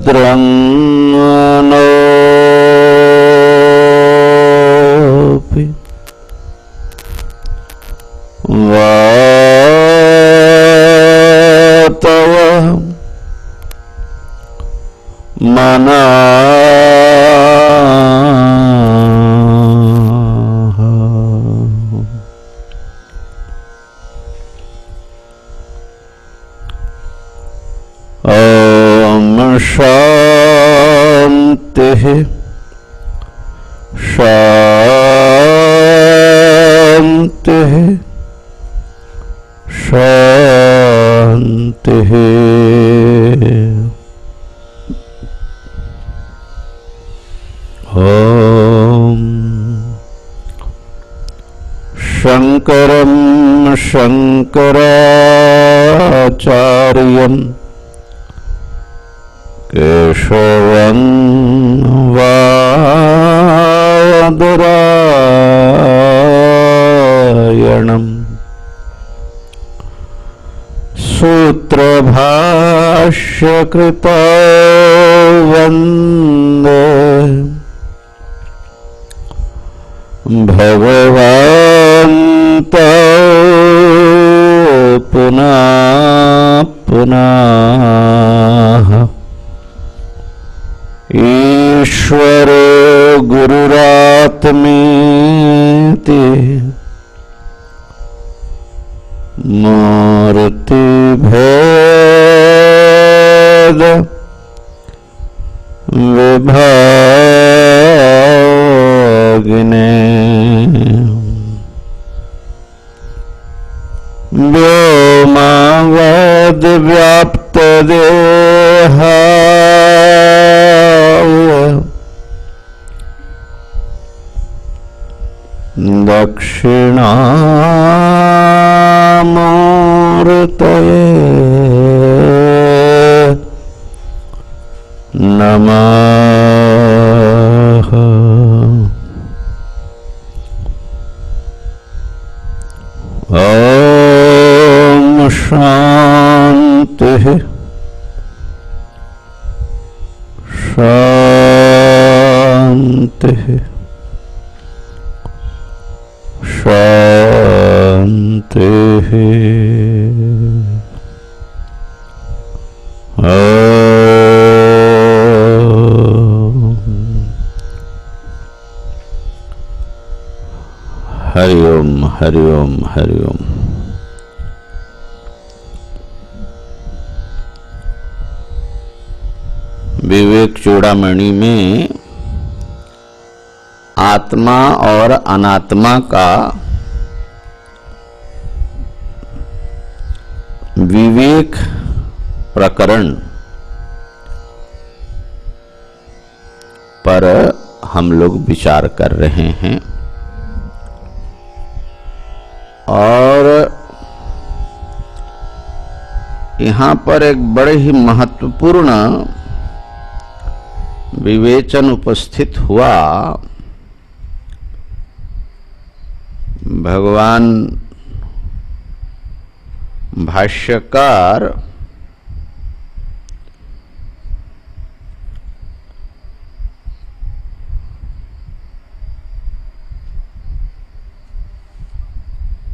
भद्रं नोऽपि वातवः मनाः। ॐ शान्तिः शान्तिः शान्तिः। ॐ शङ्करं शङ्कराचार्यं केशवं बादरायणम् सूत्रभाष्यकृतौ वन्दे भगवन्तौ पुनः पुनः। ईश्वरो गुरुरात्मेति मूर्तिभेद विभागिने व्योमावद् व्याप्तदेहाय दक्षिणामूर्तये नमः। ॐ शान्तिः शान्तिः शान्तिः। हरि ओम हरि ओम हरि ओम। विवेक चूड़ामणि में आत्मा और अनात्मा का विवेक प्रकरण पर हम लोग विचार कर रहे हैं और यहाँ पर एक बड़े ही महत्वपूर्ण विवेचन उपस्थित हुआ। भगवान भाष्यकार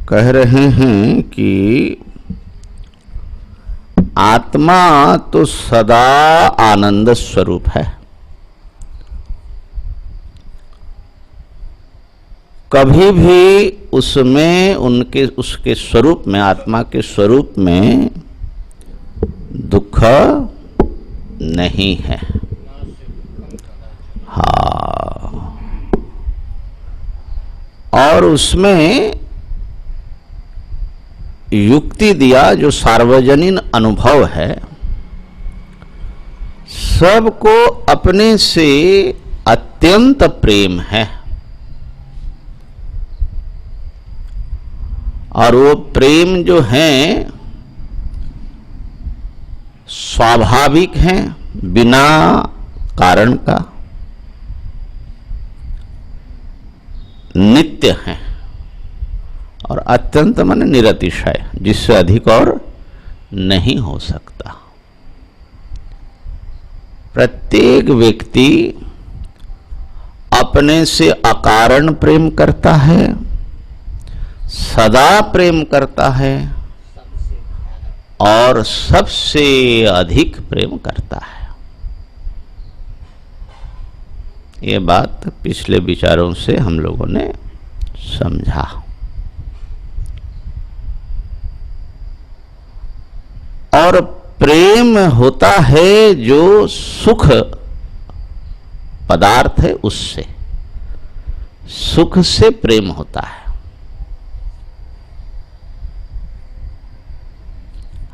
कह रहे हैं कि आत्मा तो सदा आनंद स्वरूप है, कभी भी उसमें उसके स्वरूप में, आत्मा के स्वरूप में दुख नहीं है। हाँ, और उसमें युक्ति दिया जो सार्वजनीन अनुभव है, सबको अपने से अत्यंत प्रेम है और वो प्रेम जो है स्वाभाविक है, बिना कारण का, नित्य है और अत्यंत माने निरतिशय, जिससे अधिक और नहीं हो सकता। प्रत्येक व्यक्ति अपने से अकारण प्रेम करता है, सदा प्रेम करता है और सबसे अधिक प्रेम करता है। ये बात पिछले विचारों से हम लोगों ने समझा। और प्रेम होता है जो सुख पदार्थ है उससे, सुख से प्रेम होता है।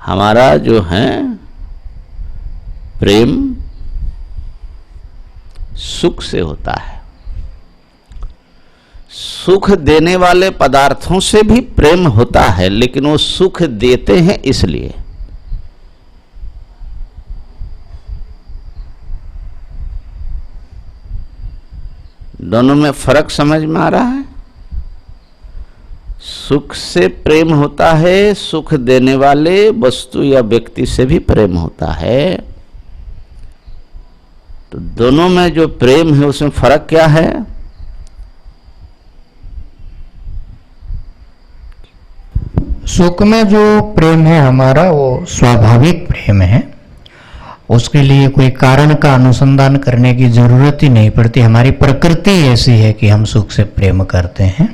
हमारा जो है प्रेम सुख से होता है। सुख देने वाले पदार्थों से भी प्रेम होता है, लेकिन वो सुख देते हैं इसलिए। दोनों में फर्क समझ में आ रहा है? सुख से प्रेम होता है, सुख देने वाले वस्तु या व्यक्ति से भी प्रेम होता है। तो दोनों में जो प्रेम है उसमें फर्क क्या है? सुख में जो प्रेम है हमारा वो स्वाभाविक प्रेम है, उसके लिए कोई कारण का अनुसंधान करने की जरूरत ही नहीं पड़ती। हमारी प्रकृति ऐसी है कि हम सुख से प्रेम करते हैं।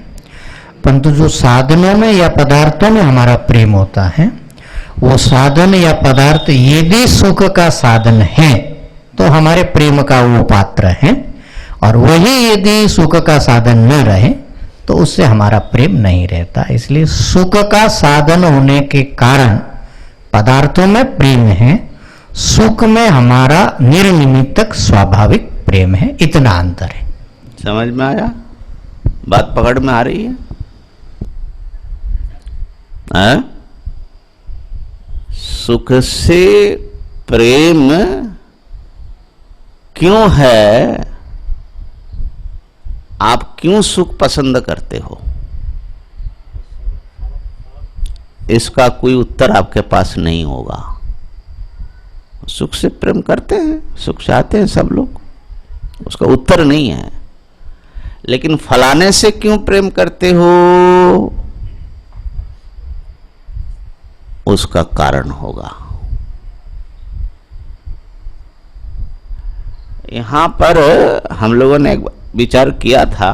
परंतु जो साधनों में या पदार्थों में हमारा प्रेम होता है, वो साधन या पदार्थ यदि सुख का साधन है तो हमारे प्रेम का वो पात्र है, और वही यदि सुख का साधन न रहे तो उससे हमारा प्रेम नहीं रहता। इसलिए सुख का साधन होने के कारण पदार्थों में प्रेम है, सुख में हमारा निर्निमित्तक स्वाभाविक प्रेम है। इतना अंतर है। समझ में आया? बात पकड़ में आ रही है? सुख से प्रेम क्यों है? आप क्यों सुख पसंद करते हो? इसका कोई उत्तर आपके पास नहीं होगा। सुख से प्रेम करते हैं, सुख चाहते हैं सब लोग, उसका उत्तर नहीं है। लेकिन फलाने से क्यों प्रेम करते हो, उसका कारण होगा। यहां पर हम लोगों ने एक विचार किया था,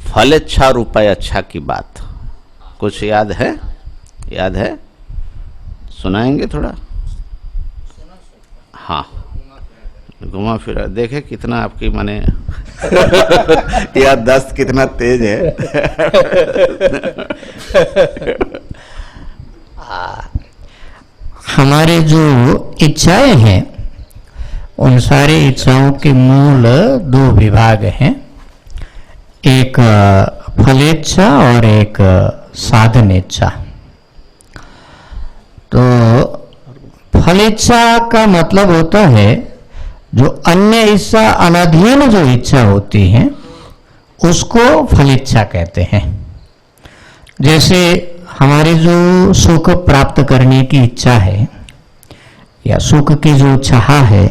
फल अच्छा रुपये अच्छा की बात। कुछ याद है? याद है? सुनाएंगे थोड़ा? हाँ, घुमा फिरा देखे कितना आपकी माने याददाश्त कितना तेज है। हमारे जो इच्छाएं हैं उन सारी इच्छाओं के मूल दो विभाग हैं, एक फलेच्छा और एक साधन इच्छा। तो फलेच्छा का मतलब होता है जो अन्य इच्छा अनाधीन जो इच्छा होती है उसको फलेच्छा कहते हैं। जैसे हमारी जो सुख प्राप्त करने की इच्छा है या सुख की जो चाह है,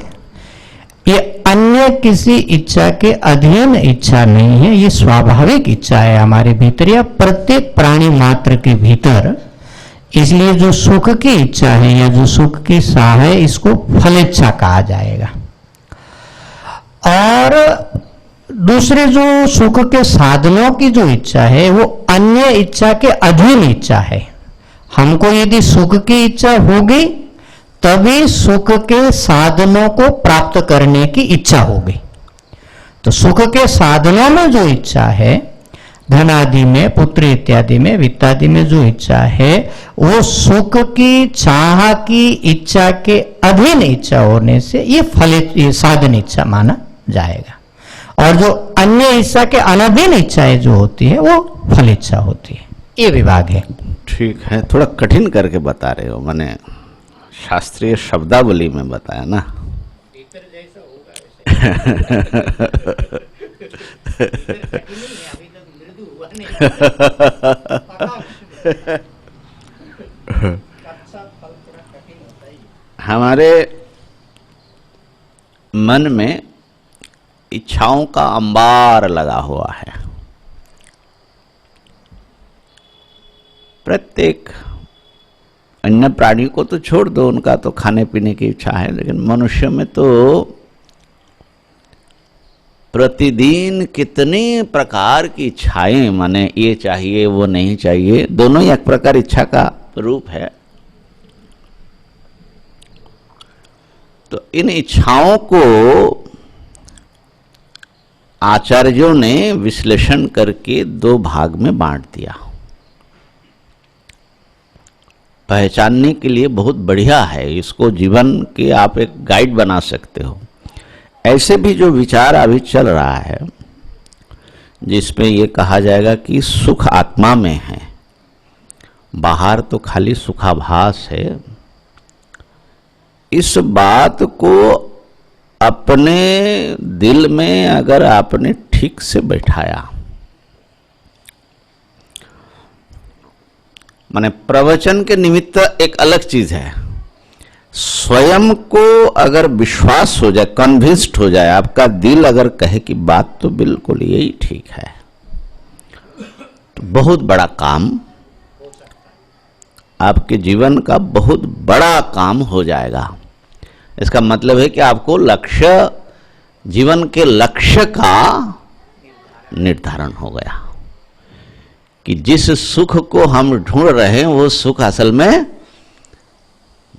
ये अन्य किसी इच्छा के अधीन इच्छा नहीं है, ये स्वाभाविक इच्छा है हमारे भीतर या प्रत्येक प्राणी मात्र के भीतर। इसलिए जो सुख की इच्छा है या जो सुख की चाह है, इसको फलेच्छा कहा जाएगा। और दूसरे जो सुख के साधनों की जो इच्छा है वो अन्य इच्छा के अधीन इच्छा है। हमको यदि सुख की इच्छा होगी तभी सुख के साधनों को प्राप्त करने की इच्छा होगी। तो सुख के साधनों में जो इच्छा है, धन आदि में, पुत्र इत्यादि में, वित्त आदि में जो इच्छा है, वो सुख की चाह की इच्छा के अधीन इच्छा होने से ये साधन इच्छा माना जाएगा। और जो अन्य इच्छा के अनधीन इच्छाएं जो होती है वो फल इच्छा होती है। ये विभाग है। ठीक है, थोड़ा कठिन करके बता रहे हो, मैंने शास्त्रीय शब्दावली में बताया ना। हमारे मन में इच्छाओं का अंबार लगा हुआ है। प्रत्येक अन्य प्राणी को तो छोड़ दो, उनका तो खाने पीने की इच्छा है, लेकिन मनुष्य में तो प्रतिदिन कितनी प्रकार की इच्छाएं, माने ये चाहिए वो नहीं चाहिए, दोनों ही एक प्रकार इच्छा का रूप है। तो इन इच्छाओं को आचार्यों ने विश्लेषण करके दो भाग में बांट दिया। पहचानने के लिए बहुत बढ़िया है, इसको जीवन के आप एक गाइड बना सकते हो। ऐसे भी जो विचार अभी चल रहा है, जिसमें ये कहा जाएगा कि सुख आत्मा में है, बाहर तो खाली सुखाभास है, इस बात को अपने दिल में अगर आपने ठीक से बैठाया, माने प्रवचन के निमित्त एक अलग चीज है, स्वयं को अगर विश्वास हो जाए, कन्विंस्ड हो जाए, आपका दिल अगर कहे कि बात तो बिल्कुल यही ठीक है, तो बहुत बड़ा काम, आपके जीवन का बहुत बड़ा काम हो जाएगा। इसका मतलब है कि आपको लक्ष्य, जीवन के लक्ष्य का निर्धारण हो गया कि जिस सुख को हम ढूंढ रहे हैं वो सुख असल में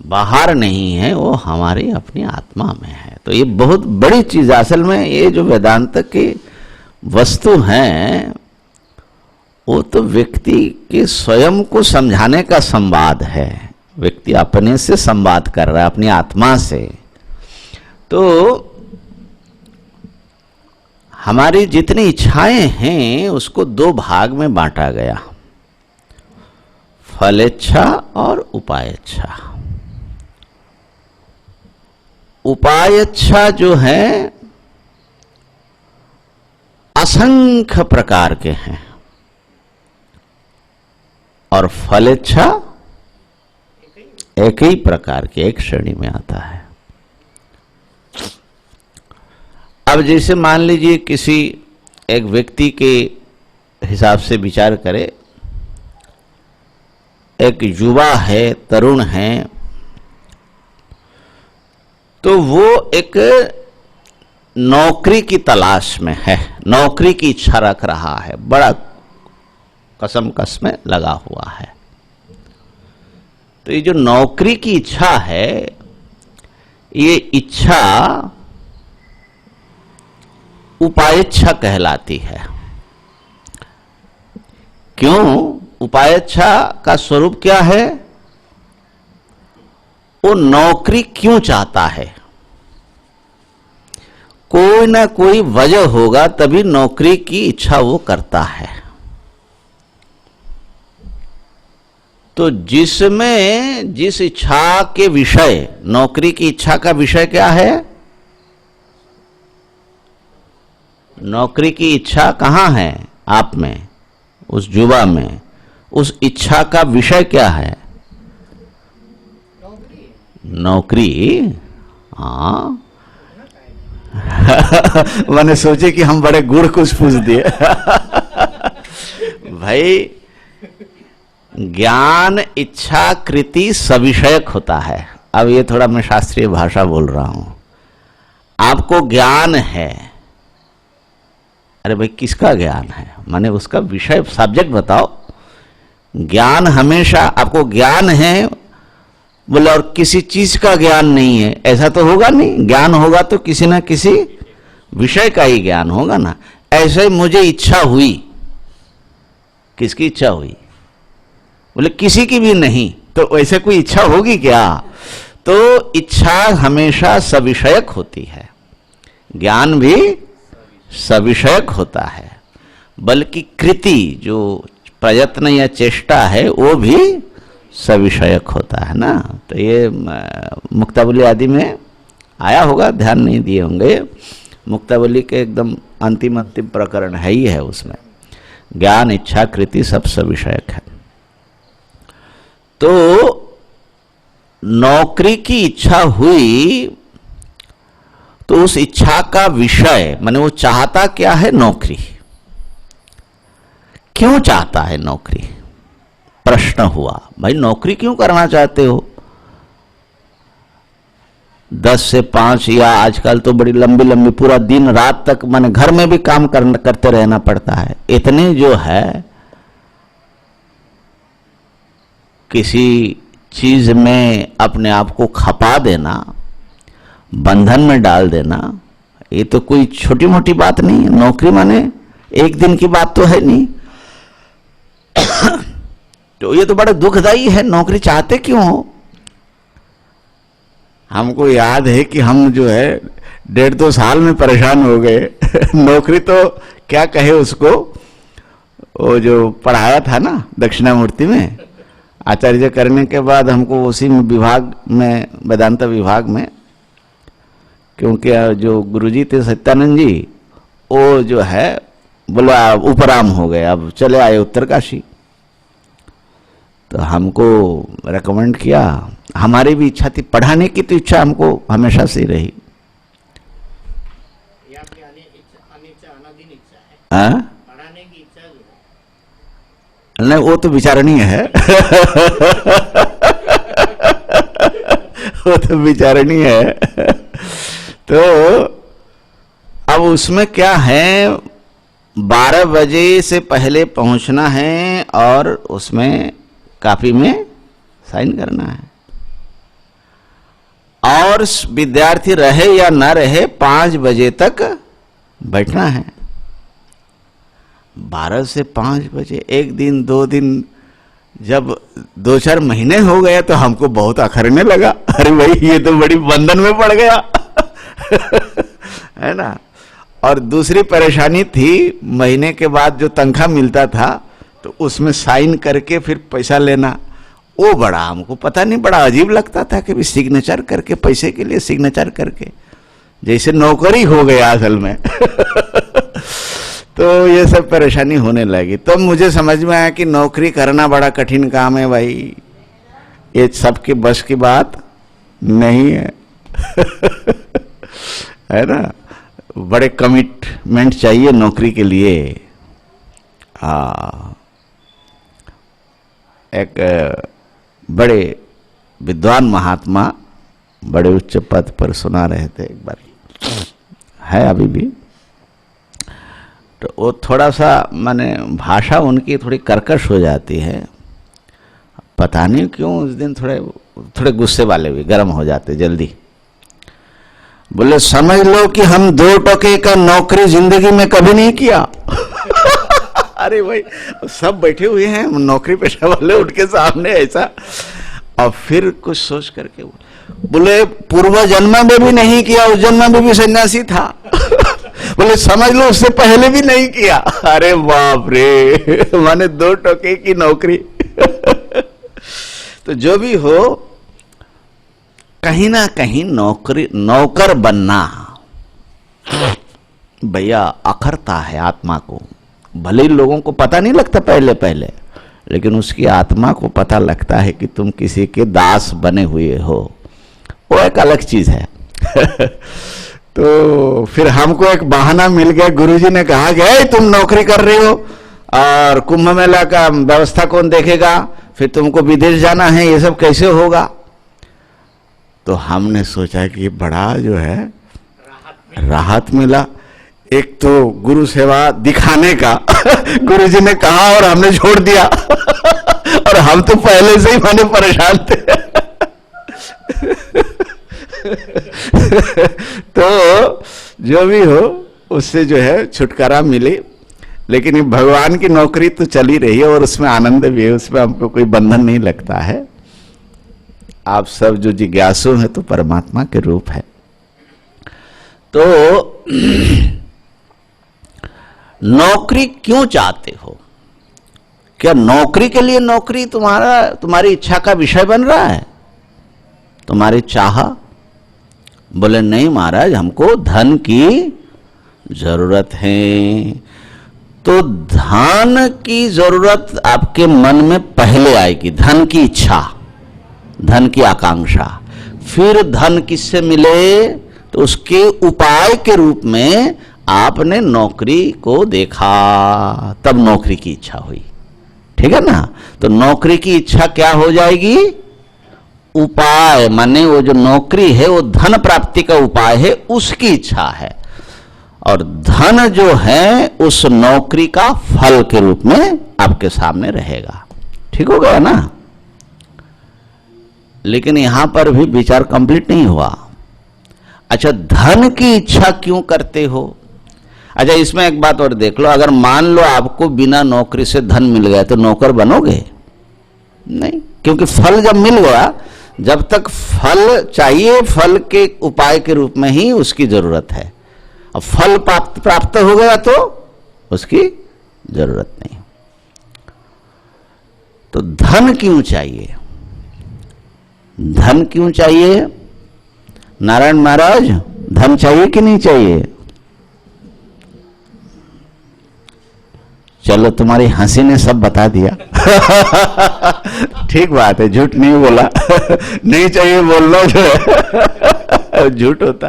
बाहर नहीं है, वो हमारी अपनी आत्मा में है। तो ये बहुत बड़ी चीज, असल में ये जो वेदांत की वस्तु है वो तो व्यक्ति के स्वयं को समझाने का संवाद है। व्यक्ति अपने से संवाद कर रहा है, अपनी आत्मा से। तो हमारी जितनी इच्छाएं हैं उसको दो भाग में बांटा गया, फलेच्छा और उपायच्छा। उपायच्छा जो है असंख्य प्रकार के हैं और फलेच्छा एक ही प्रकार के, एक श्रेणी में आता है। अब जैसे मान लीजिए किसी एक व्यक्ति के हिसाब से विचार करें, एक युवा है, तरुण है, तो वो एक नौकरी की तलाश में है, नौकरी की इच्छा रख रहा है, बड़ा कसम कस में लगा हुआ है। तो ये जो नौकरी की इच्छा है, ये इच्छा उपायच्छा कहलाती है। क्यों? उपायच्छा का स्वरूप क्या है? वो नौकरी क्यों चाहता है? कोई ना कोई वजह होगा तभी नौकरी की इच्छा वो करता है। तो जिसमें जिस इच्छा के विषय, नौकरी की इच्छा का विषय क्या है? नौकरी की इच्छा कहां है? आप में, उस युवा में। उस इच्छा का विषय क्या है? नौकरी। हाँ मैंने सोचे कि हम बड़े गुड़ कुछ पूछ दिए भाई, ज्ञान इच्छा कृति सविषयक होता है। अब ये थोड़ा मैं शास्त्रीय भाषा बोल रहा हूं। आपको ज्ञान है, अरे भाई किसका ज्ञान है? माने उसका विषय, सब्जेक्ट बताओ। ज्ञान हमेशा, आपको ज्ञान है बोले और किसी चीज का ज्ञान नहीं है, ऐसा तो होगा नहीं। ज्ञान होगा तो किसी ना किसी विषय का ही ज्ञान होगा ना। ऐसे ही मुझे इच्छा हुई, किसकी इच्छा हुई? बोले किसी की भी नहीं, तो वैसे कोई इच्छा होगी क्या? तो इच्छा हमेशा सविषयक होती है, ज्ञान भी सविषयक होता है। बल्कि कृति, जो प्रयत्न या चेष्टा है, वो भी सविषयक होता है ना। तो ये मुक्तावली आदि में आया होगा, ध्यान नहीं दिए होंगे। मुक्तावली के एकदम अंतिम प्रकरण है ही है, उसमें ज्ञान इच्छा कृति सब सविषयक है। तो नौकरी की इच्छा हुई तो उस इच्छा का विषय माने वो चाहता क्या है? नौकरी। क्यों चाहता है नौकरी? प्रश्न हुआ, भाई नौकरी क्यों करना चाहते हो? 10 से 5 या आजकल तो बड़ी लंबी लंबी पूरा दिन रात तक माने घर में भी काम करते रहना पड़ता है। इतने जो है किसी चीज में अपने आप को खपा देना, बंधन में डाल देना, ये तो कोई छोटी मोटी बात नहीं है। नौकरी माने एक दिन की बात तो है नहीं। तो ये तो बड़ा दुखदाई है। नौकरी चाहते क्यों हो? हमको याद है कि हम जो है 1.5-2 साल में परेशान हो गए। नौकरी तो क्या कहे उसको, वो जो पढ़ाया था ना दक्षिणामूर्ति में आचार्य करने के बाद हमको उसी में विभाग में, वेदांत विभाग में, क्योंकि जो गुरुजी थे सत्यानंद जी, वो जो है बोला उपराम हो गए, अब चले आए उत्तरकाशी। तो हमको रेकमेंड किया। हमारी भी इच्छा थी, पढ़ाने की तो इच्छा हमको हमेशा से रही। नहीं, वो तो विचारणीय है। वो तो विचारणीय है। तो अब उसमें क्या है, 12 बजे से पहले पहुंचना है और उसमें कॉपी में साइन करना है, और विद्यार्थी रहे या ना रहे 5 बजे तक बैठना है। 12 से 5 बजे, 1 दिन 2 दिन, जब 2-4 महीने हो गए तो हमको बहुत अखरने लगा। अरे भाई ये तो बड़ी बंधन में पड़ गया। है ना। और दूसरी परेशानी थी, महीने के बाद जो तनख्वाह मिलता था तो उसमें साइन करके फिर पैसा लेना, वो बड़ा हमको पता नहीं, बड़ा अजीब लगता था कि भी सिग्नेचर करके, पैसे के लिए सिग्नेचर करके, जैसे नौकरी हो गया असल में। तो ये सब परेशानी होने लगी। तो मुझे समझ में आया कि नौकरी करना बड़ा कठिन काम है भाई, ये सबके बस की बात नहीं है। है ना, बड़े कमिटमेंट चाहिए नौकरी के लिए। एक बड़े विद्वान महात्मा बड़े उच्च पद पर सुना रहे थे एक बार, है अभी भी। तो वो थोड़ा सा माने भाषा उनकी थोड़ी कर्कश हो जाती है, पता नहीं क्यों। उस दिन थोड़े गुस्से वाले भी, गर्म हो जाते जल्दी। बोले समझ लो कि हम 2 टके का नौकरी जिंदगी में कभी नहीं किया। अरे भाई सब बैठे हुए हैं नौकरी पेशा वाले, उनके सामने ऐसा। और फिर कुछ सोच करके बोले पूर्व जन्म में भी नहीं किया, उस जन्म में भी सन्यासी था। बोले समझ लो उससे पहले भी नहीं किया। अरे बाप रे, माने 2 टके की नौकरी। तो जो भी हो, कहीं ना कहीं नौकर बनना भैया अखरता है आत्मा को। भले ही लोगों को पता नहीं लगता पहले, लेकिन उसकी आत्मा को पता लगता है कि तुम किसी के दास बने हुए हो, वो एक अलग चीज है। तो फिर हमको एक बहाना मिल गया, गुरुजी ने कहा कि तुम नौकरी कर रहे हो और कुंभ मेला का व्यवस्था कौन देखेगा, फिर तुमको विदेश जाना है, ये सब कैसे होगा। तो हमने सोचा कि बड़ा जो है राहत मिला। एक तो गुरु सेवा दिखाने का गुरुजी ने कहा और हमने छोड़ दिया। और हम तो पहले से ही माने परेशान थे। तो जो भी हो उससे जो है छुटकारा मिले, लेकिन ये भगवान की नौकरी तो चली रही है और उसमें आनंद भी है, उसमें हमको कोई बंधन नहीं लगता है। आप सब जो जिज्ञासु हैं तो परमात्मा के रूप है। तो नौकरी क्यों चाहते हो? क्या नौकरी के लिए नौकरी तुम्हारी इच्छा का विषय बन रहा है, तुम्हारी चाह? बोले नहीं महाराज, हमको धन की जरूरत है। तो धन की जरूरत आपके मन में पहले आएगी, धन की इच्छा, धन की आकांक्षा। फिर धन किससे मिले तो उसके उपाय के रूप में आपने नौकरी को देखा, तब नौकरी की इच्छा हुई। ठीक है ना? तो नौकरी की इच्छा क्या हो जाएगी? उपाय, माने वो जो नौकरी है वो धन प्राप्ति का उपाय है, उसकी इच्छा है, और धन जो है उस नौकरी का फल के रूप में आपके सामने रहेगा। ठीक हो गया ना? लेकिन यहां पर भी विचार कंप्लीट नहीं हुआ। अच्छा, धन की इच्छा क्यों करते हो? अच्छा, इसमें एक बात और देख लो, अगर मान लो आपको बिना नौकरी से धन मिल गया तो नौकर बनोगे? नहीं, क्योंकि फल जब मिल गया, जब तक फल चाहिए, फल के उपाय के रूप में ही उसकी जरूरत है। अब फल प्राप्त हो गया तो उसकी जरूरत नहीं। तो धन क्यों चाहिए? धन क्यों चाहिए? नारायण महाराज, धन चाहिए कि नहीं चाहिए? चलो, तुम्हारी हंसी ने सब बता दिया। ठीक बात है, झूठ नहीं बोला। नहीं चाहिए बोलना जो है झूठ होता।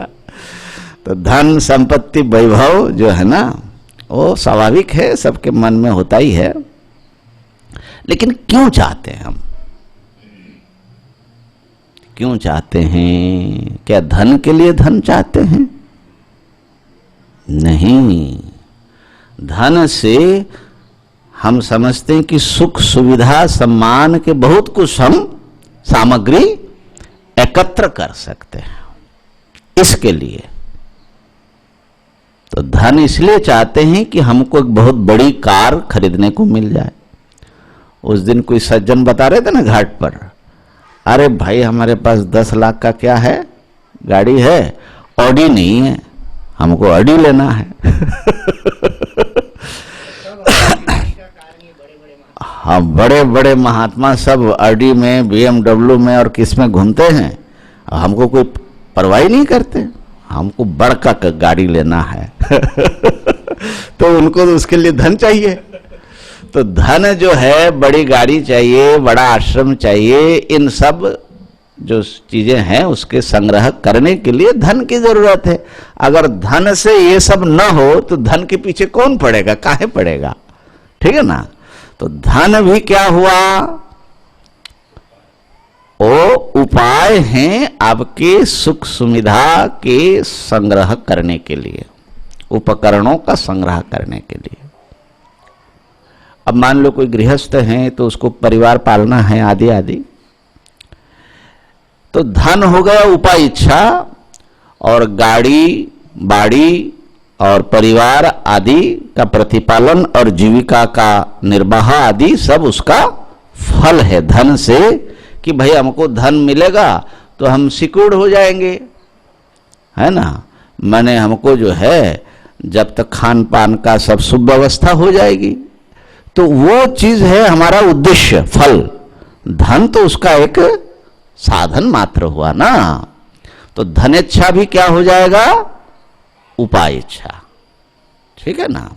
तो धन, संपत्ति, वैभव जो है ना, वो स्वाभाविक है, सबके मन में होता ही है। लेकिन क्यों चाहते हैं हम? क्यों चाहते हैं? क्या धन के लिए धन चाहते हैं? नहीं, धन से हम समझते हैं कि सुख, सुविधा, सम्मान के बहुत कुछ हम सामग्री एकत्र कर सकते हैं, इसके लिए। तो धन इसलिए चाहते हैं कि हमको एक बहुत बड़ी कार खरीदने को मिल जाए। उस दिन कोई सज्जन बता रहे थे ना घाट पर, अरे भाई हमारे पास 10 लाख का क्या है, गाड़ी है, ऑडी नहीं है, हमको ऑडी लेना है। हाँ, बड़े बड़े महात्मा सब ऑडी में, BMW में और किस में घूमते हैं, हमको कोई परवाह नहीं करते, हमको बड़का गाड़ी लेना है। तो उनको तो उसके लिए धन चाहिए। तो धन जो है, बड़ी गाड़ी चाहिए, बड़ा आश्रम चाहिए, इन सब जो चीजें हैं उसके संग्रह करने के लिए धन की जरूरत है। अगर धन से ये सब न हो तो धन के पीछे कौन पड़ेगा, काहे पड़ेगा? ठीक है ना? तो धन भी क्या हुआ? वो उपाय हैं आपके सुख सुविधा के संग्रह करने के लिए, उपकरणों का संग्रह करने के लिए। अब मान लो कोई गृहस्थ है तो उसको परिवार पालना है, आदि आदि। तो धन हो गया उपाय इच्छा, और गाड़ी, बाड़ी और परिवार आदि का प्रतिपालन और जीविका का निर्वाह आदि सब उसका फल है धन से, कि भाई हमको धन मिलेगा तो हम सिक्योर्ड हो जाएंगे, है ना? माने हमको जो है जब तक खान पान का सब सुव्यवस्था हो जाएगी। तो वो चीज है हमारा उद्देश्य, फल। धन तो उसका एक साधन मात्र हुआ ना। तो धनेच्छा भी क्या हो जाएगा? उपाय इच्छा। ठीक है ना?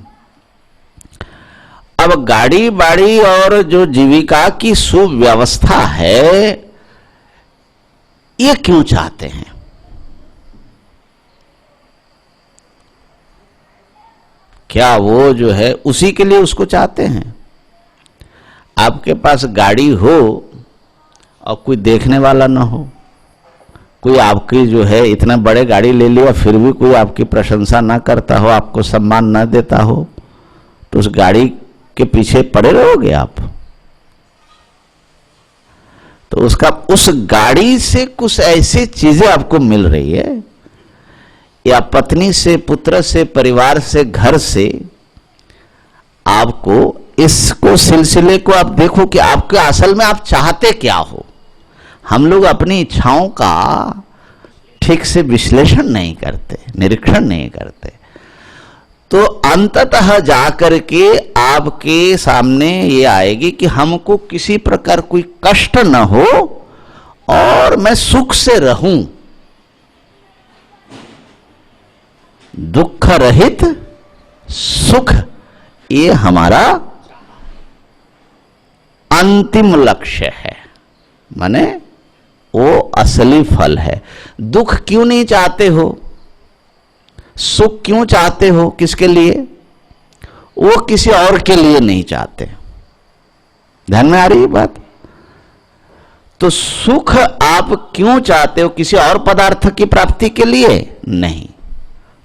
अब गाड़ी बाड़ी और जो जीविका की सुव्यवस्था है, ये क्यों चाहते हैं? क्या वो जो है उसी के लिए उसको चाहते हैं? आपके पास गाड़ी हो और कोई देखने वाला ना हो, कोई आपकी जो है इतना बड़े गाड़ी ले लिया फिर भी कोई आपकी प्रशंसा ना करता हो, आपको सम्मान ना देता हो, तो उस गाड़ी के पीछे पड़े रहोगे आप? तो उसका, उस गाड़ी से कुछ ऐसी चीजें आपको मिल रही है, या पत्नी से, पुत्र से, परिवार से, घर से, आपको इसको सिलसिले को आप देखो कि आपके असल में आप चाहते क्या हो। हम लोग अपनी इच्छाओं का ठीक से विश्लेषण नहीं करते, निरीक्षण नहीं करते, तो अंततः जाकर के आपके सामने ये आएगी कि हमको किसी प्रकार कोई कष्ट न हो और मैं सुख से रहूं, दुख रहित सुख, ये हमारा अंतिम लक्ष्य है, माने वो असली फल है। दुख क्यों नहीं चाहते हो? सुख क्यों चाहते हो, किसके लिए? वो किसी और के लिए नहीं चाहते। ध्यान में आ रही है बात? तो सुख आप क्यों चाहते हो? किसी और पदार्थ की प्राप्ति के लिए नहीं।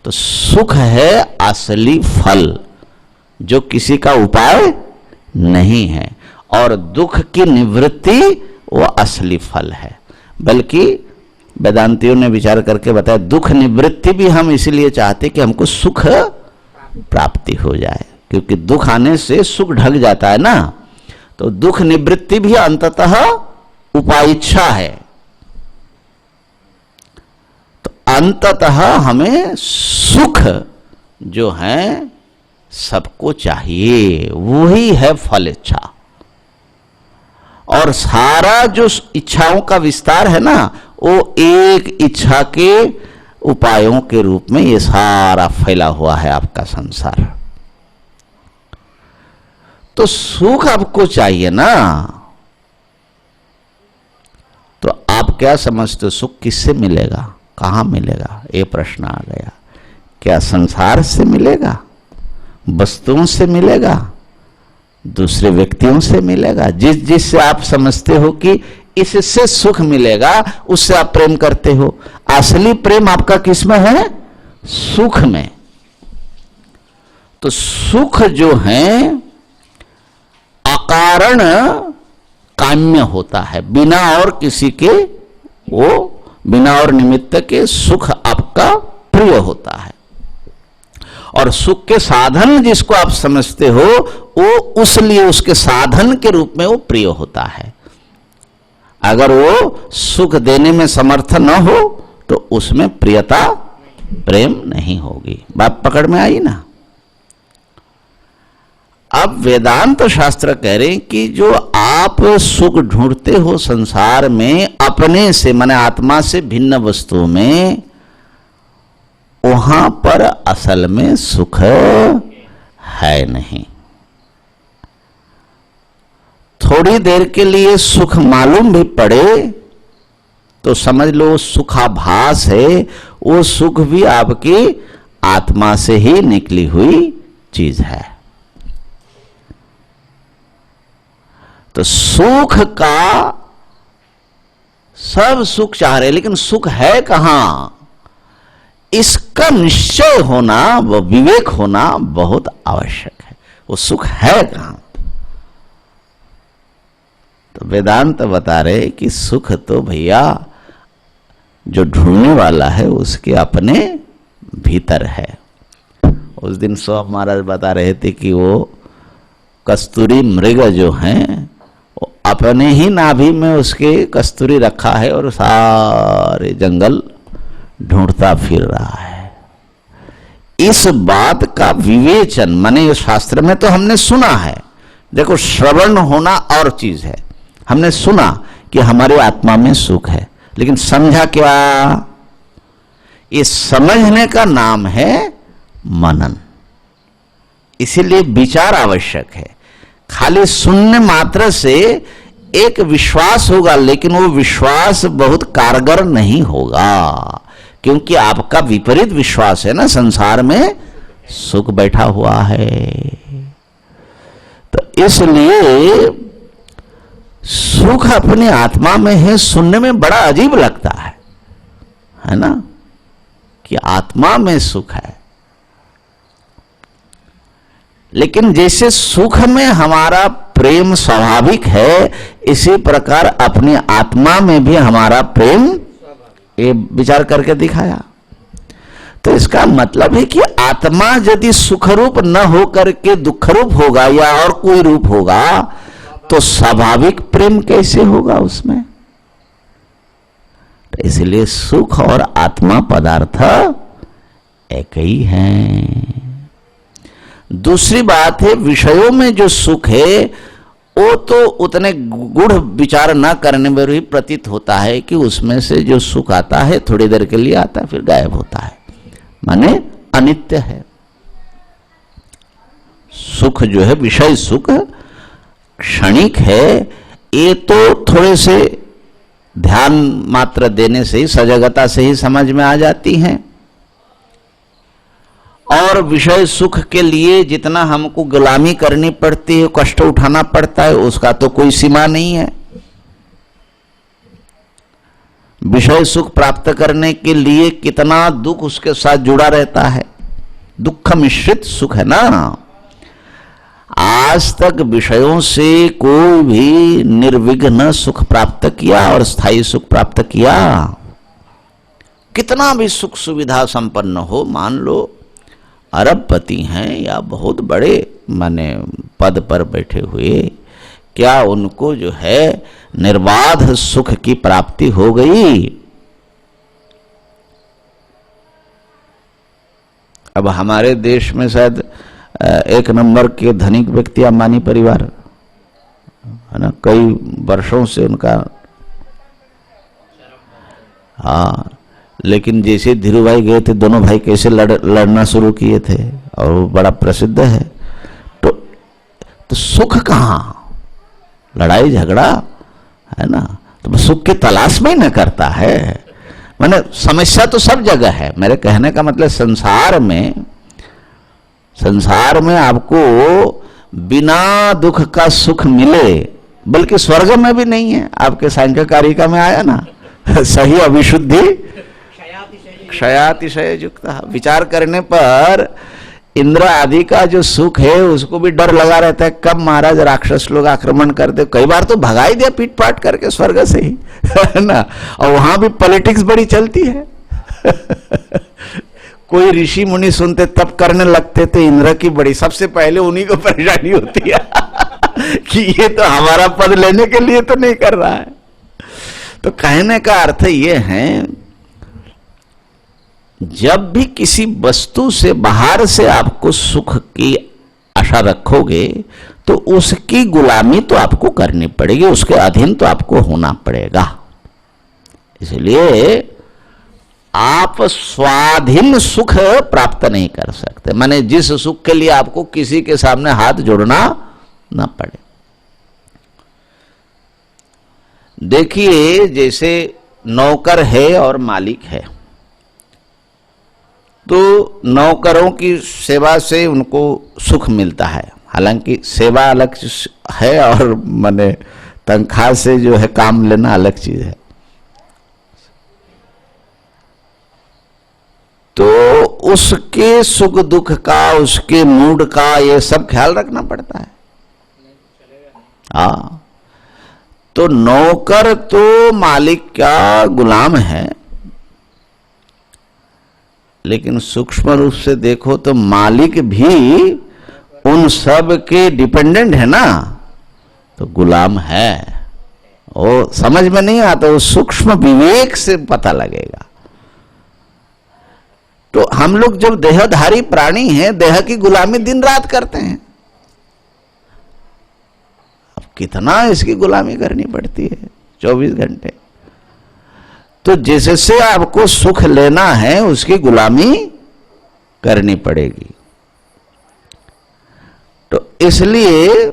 तो सुख है असली फल, जो किसी का उपाय नहीं है, और दुख की निवृत्ति वो असली फल है। बल्कि वेदांतियों ने विचार करके बताया, दुख निवृत्ति भी हम इसलिए चाहते कि हमको सुख प्राप्ति हो जाए, क्योंकि दुख आने से सुख ढक जाता है ना। तो दुख निवृत्ति भी अंततः उपाइच्छा है। तो अंततः हमें सुख जो है सबको चाहिए, वही है फल इच्छा। और सारा जो इच्छाओं का विस्तार है ना, वो एक इच्छा के उपायों के रूप में ये सारा फैला हुआ है आपका संसार। तो सुख आपको चाहिए ना, तो आप क्या समझते हो सुख किससे मिलेगा, कहां मिलेगा? ये प्रश्न आ गया। क्या संसार से मिलेगा, वस्तुओं से मिलेगा, दूसरे व्यक्तियों से मिलेगा? जिससे आप समझते हो कि इससे सुख मिलेगा, उससे आप प्रेम करते हो। असली प्रेम आपका किसमें है? सुख में। तो सुख जो है अकारण काम्य होता है, बिना और किसी के, वो बिना और निमित्त के सुख आपका प्रिय होता है। और सुख के साधन जिसको आप समझते हो, वो उसलिए उसके साधन के रूप में वो प्रिय होता है। अगर वो सुख देने में समर्थ न हो तो उसमें प्रियता, प्रेम नहीं होगी। बात पकड़ में आई ना? अब वेदांत शास्त्र कह रहे हैं कि जो आप सुख ढूंढते हो संसार में अपने से, माने आत्मा से भिन्न वस्तुओं में, वहां पर असल में सुख है नहीं। थोड़ी देर के लिए सुख मालूम भी पड़े तो समझ लो सुखाभास है, वो सुख भी आपकी आत्मा से ही निकली हुई चीज है। तो सुख का सब सुख चाह रहे, लेकिन सुख है कहां, इसका निश्चय होना, वो विवेक होना बहुत आवश्यक है। वो सुख है कहां? तो वेदांत बता रहे कि सुख तो भैया जो ढूंढने वाला है उसके अपने भीतर है। उस दिन स्वामी महाराज बता रहे थे कि वो कस्तूरी मृग जो हैं, अपने ही नाभि में उसके कस्तूरी रखा है और सारे जंगल ढूंढता फिर रहा है। इस बात का विवेचन, माने शास्त्र में तो हमने सुना है, देखो श्रवण होना और चीज है। हमने सुना कि हमारे आत्मा में सुख है, लेकिन समझा क्या? ये समझने का नाम है मनन। इसीलिए विचार आवश्यक है। खाली सुनने मात्र से एक विश्वास होगा, लेकिन वो विश्वास बहुत कारगर नहीं होगा, क्योंकि आपका विपरीत विश्वास है ना, संसार में सुख बैठा हुआ है। तो इसलिए सुख अपनी आत्मा में है, सुनने में बड़ा अजीब लगता है ना, कि आत्मा में सुख है। लेकिन जैसे सुख में हमारा प्रेम स्वाभाविक है, इसी प्रकार अपनी आत्मा में भी हमारा प्रेम, ये विचार करके दिखाया। तो इसका मतलब है कि आत्मा यदि सुख रूप न हो करके दुख रूप होगा या और कोई रूप होगा, तो स्वाभाविक प्रेम कैसे होगा उसमें? तो इसलिए सुख और आत्मा पदार्थ एक ही हैं। दूसरी बात है, विषयों में जो सुख है वो तो उतने गूढ़ विचार न करने में भी प्रतीत होता है कि उसमें से जो सुख आता है थोड़ी देर के लिए आता है, फिर गायब होता है, माने अनित्य है। सुख जो है, विषय सुख क्षणिक है। ये तो थोड़े से ध्यान मात्र देने से ही, सजगता से ही समझ में आ जाती हैं। और विषय सुख के लिए जितना हमको गुलामी करनी पड़ती है, कष्ट उठाना पड़ता है, उसका तो कोई सीमा नहीं है। विषय सुख प्राप्त करने के लिए कितना दुख उसके साथ जुड़ा रहता है, दुख मिश्रित सुख है ना। आज तक विषयों से कोई भी निर्विघ्न सुख प्राप्त किया और स्थायी सुख प्राप्त किया? कितना भी सुख सुविधा संपन्न हो, मान लो अरबपति हैं या बहुत बड़े माने पद पर बैठे हुए, क्या उनको जो है निर्बाध सुख की प्राप्ति हो गई? अब हमारे देश में शायद एक नंबर के धनिक व्यक्ति अंबानी परिवार है ना, कई वर्षों से उनका, हाँ, लेकिन जैसे धीरू भाई गए थे, दोनों भाई कैसे लड़ना शुरू किए थे और वो बड़ा प्रसिद्ध है। तो सुख कहाँ, लड़ाई झगड़ा है ना, तो सुख की तलाश में ही न करता है। माने समस्या तो सब जगह है। मेरे कहने का मतलब संसार में आपको बिना दुख का सुख मिले, बल्कि स्वर्ग में भी नहीं है। आपके सांख्य कारिका में आया ना, सही अविशुद्धि क्षयातिशय युक्त। विचार करने पर इंद्र आदि का जो सुख है उसको भी डर लगा रहता है, कब महाराज राक्षस लोग आक्रमण कर दे। कई बार तो भगा ही दिया पीट पाट करके स्वर्ग से ही, है ना। और वहां भी पॉलिटिक्स बड़ी चलती है। कोई ऋषि मुनि सुनते तब करने लगते थे, इंद्र की बड़ी, सबसे पहले उन्हीं को परेशानी होती है कि ये तो हमारा पद लेने के लिए तो नहीं कर रहा है। तो कहने का अर्थ ये है, जब भी किसी वस्तु से बाहर से आपको सुख की आशा रखोगे तो उसकी गुलामी तो आपको करनी पड़ेगी, उसके अधीन तो आपको होना पड़ेगा। इसलिए आप स्वाधीन सुख प्राप्त नहीं कर सकते, माने जिस सुख के लिए आपको किसी के सामने हाथ जोड़ना ना पड़े। देखिए, जैसे नौकर है और मालिक है, तो नौकरों की सेवा से उनको सुख मिलता है। हालांकि सेवा अलग है और माने तनख्वाह से जो है काम लेना अलग चीज है। तो उसके सुख दुख का, उसके मूड का, ये सब ख्याल रखना पड़ता है। हाँ, तो नौकर तो मालिक का गुलाम है, लेकिन सूक्ष्म रूप से देखो तो मालिक भी उन सब के डिपेंडेंट है ना, तो गुलाम है। वो समझ में नहीं आता, वो सूक्ष्म विवेक से पता लगेगा। तो हम लोग जब देहधारी प्राणी हैं, देह की गुलामी दिन रात करते हैं। अब कितना इसकी गुलामी करनी पड़ती है 24 घंटे। तो जैसे आपको सुख लेना है उसकी गुलामी करनी पड़ेगी। तो इसलिए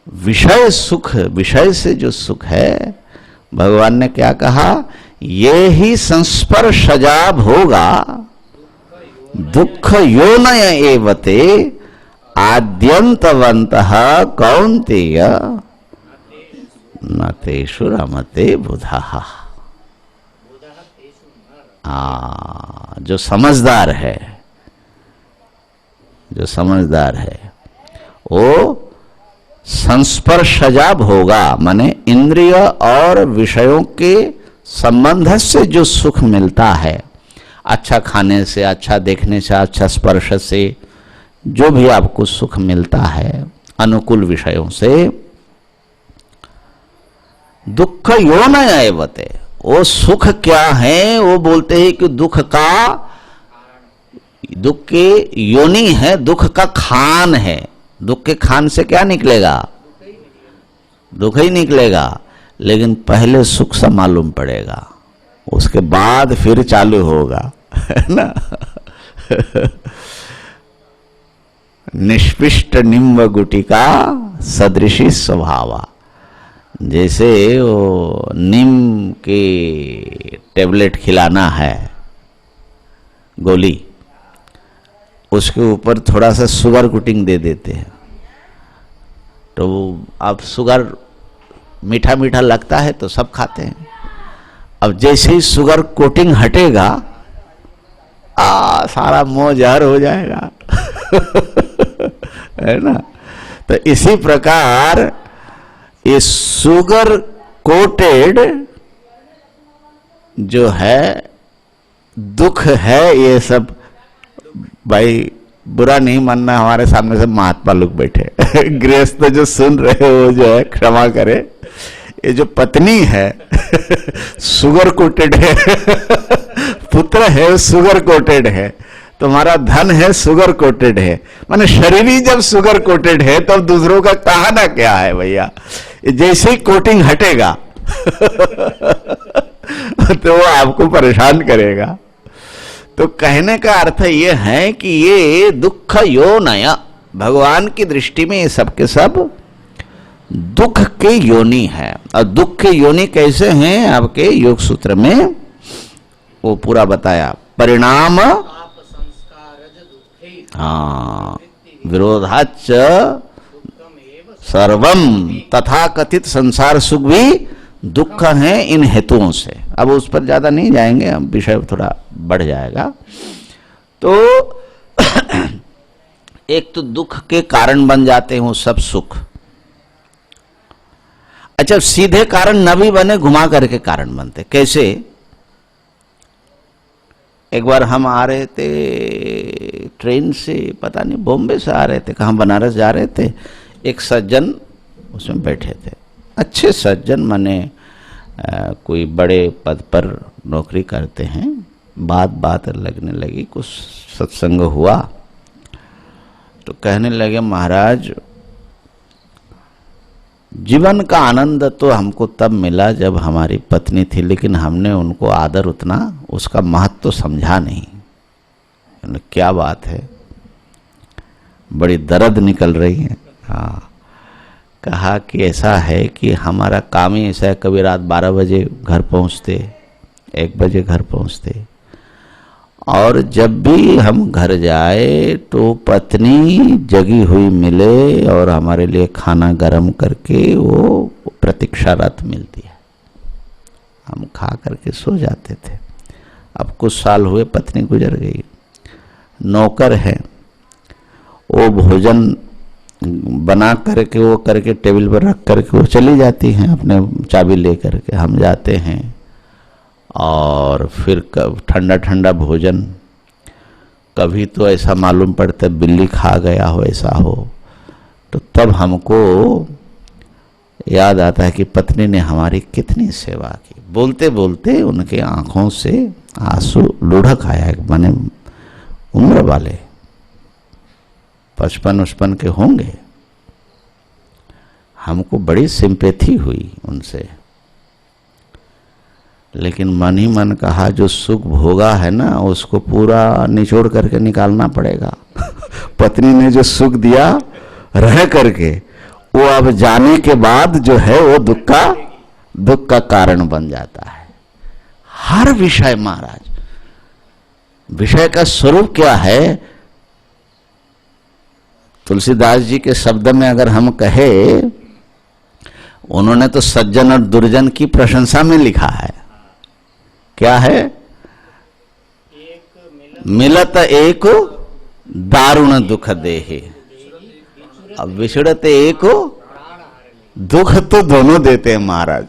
विषय सुख, विषय से जो सुख है, भगवान ने क्या कहा, ये ही संस्पर्शजा भोगा दुख योनय एवते आद्यंतवन्तः कौन्तेय न तेषु रमते बुधः। जो समझदार है, जो समझदार है वो संस्पर्शजा भोगा, माने इंद्रिय और विषयों के संबंध से जो सुख मिलता है, अच्छा खाने से, अच्छा देखने से, अच्छा स्पर्श से, जो भी आपको सुख मिलता है अनुकूल विषयों से, दुख योनय एवते, वो सुख क्या है, वो बोलते हैं कि दुख के योनि है, दुख का खान है। दुख के खान से क्या निकलेगा, दुख ही निकलेगा। लेकिन पहले सुख सा मालूम पड़ेगा, उसके बाद फिर चालू होगा, है ना। निष्पिष्ट निम्ब गुटिका सदृशी स्वभावा, जैसे वो नीम के टेबलेट खिलाना है गोली, उसके ऊपर थोड़ा सा शुगर कोटिंग दे देते हैं, तो अब शुगर मीठा मीठा लगता है तो सब खाते हैं। अब जैसे ही शुगर कोटिंग हटेगा, सारा मोह जहर हो जाएगा है ना। तो इसी प्रकार ये शुगर कोटेड जो है दुख है, ये सब भाई बुरा नहीं मानना, हमारे सामने सब महात्मा लोग बैठे गृहस्थ जो सुन रहे हो जो है क्षमा करे, ये जो पत्नी है शुगर कोटेड है पुत्र है शुगर कोटेड है, तुम्हारा धन है शुगर कोटेड है, माने शरीर ही जब शुगर कोटेड है तब दूसरों का कहना क्या है भैया। जैसे ही कोटिंग हटेगा तो वो आपको परेशान करेगा। तो कहने का अर्थ ये है कि ये दुख योनय, भगवान की दृष्टि में ये सब के सब दुख के योनि है। और दुख के योनि कैसे हैं आपके योग सूत्र में वो पूरा बताया। परिणाम विरोधाच सर्वम, तथा कथित संसार सुख भी दुख है इन हेतुओं से। अब उस पर ज्यादा नहीं जाएंगे, हम विषय थोड़ा बढ़ जाएगा। तो एक तो दुख के कारण बन जाते हैं वो सब सुख। अच्छा, सीधे कारण न भी बने, घुमा करके कारण बनते। कैसे? एक बार हम आ रहे थे ट्रेन से, पता नहीं बॉम्बे से आ रहे थे, कहाँ बनारस जा रहे थे, एक सज्जन उसमें बैठे थे, अच्छे सज्जन, माने कोई बड़े पद पर नौकरी करते हैं। बात लगने लगी, कुछ सत्संग हुआ तो कहने लगे महाराज जीवन का आनंद तो हमको तब मिला जब हमारी पत्नी थी, लेकिन हमने उनको आदर उतना उसका महत्व तो समझा नहीं। क्या बात है, बड़ी दर्द निकल रही है। हाँ, कहा कि ऐसा है कि हमारा काम ही ऐसा है, कभी रात 12 बजे घर पहुंचते, 1 बजे घर पहुंचते, और जब भी हम घर जाए तो पत्नी जगी हुई मिले और हमारे लिए खाना गरम करके वो प्रतीक्षारत मिलती है, हम खा करके सो जाते थे। अब कुछ साल हुए, पत्नी गुजर गई, नौकर है, वो भोजन बना करके वो करके टेबल पर रख करके वो चली जाती हैं अपने चाबी ले करके। हम जाते हैं और फिर ठंडा ठंडा भोजन, कभी तो ऐसा मालूम पड़ता है बिल्ली खा गया हो, ऐसा हो, तो तब हमको याद आता है कि पत्नी ने हमारी कितनी सेवा की। बोलते बोलते उनके आंखों से आंसू लुढ़क आया। माने उम्र वाले 55 के होंगे। हमको बड़ी सिंपैथी हुई उनसे, लेकिन मन ही मन कहा जो सुख भोगा है ना उसको पूरा निचोड़ करके निकालना पड़ेगा। पत्नी ने जो सुख दिया रह करके, वो अब जाने के बाद जो है वो दुख का कारण बन जाता है। हर विषय महाराज, विषय का स्वरूप क्या है? तुलसीदास जी के शब्द में अगर हम कहे, उन्होंने तो सज्जन और दुर्जन की प्रशंसा में लिखा है। क्या है? मिलत एक दारुण दुख देहे, अब विछड़त एक दुख तो दोनों देते हैं महाराज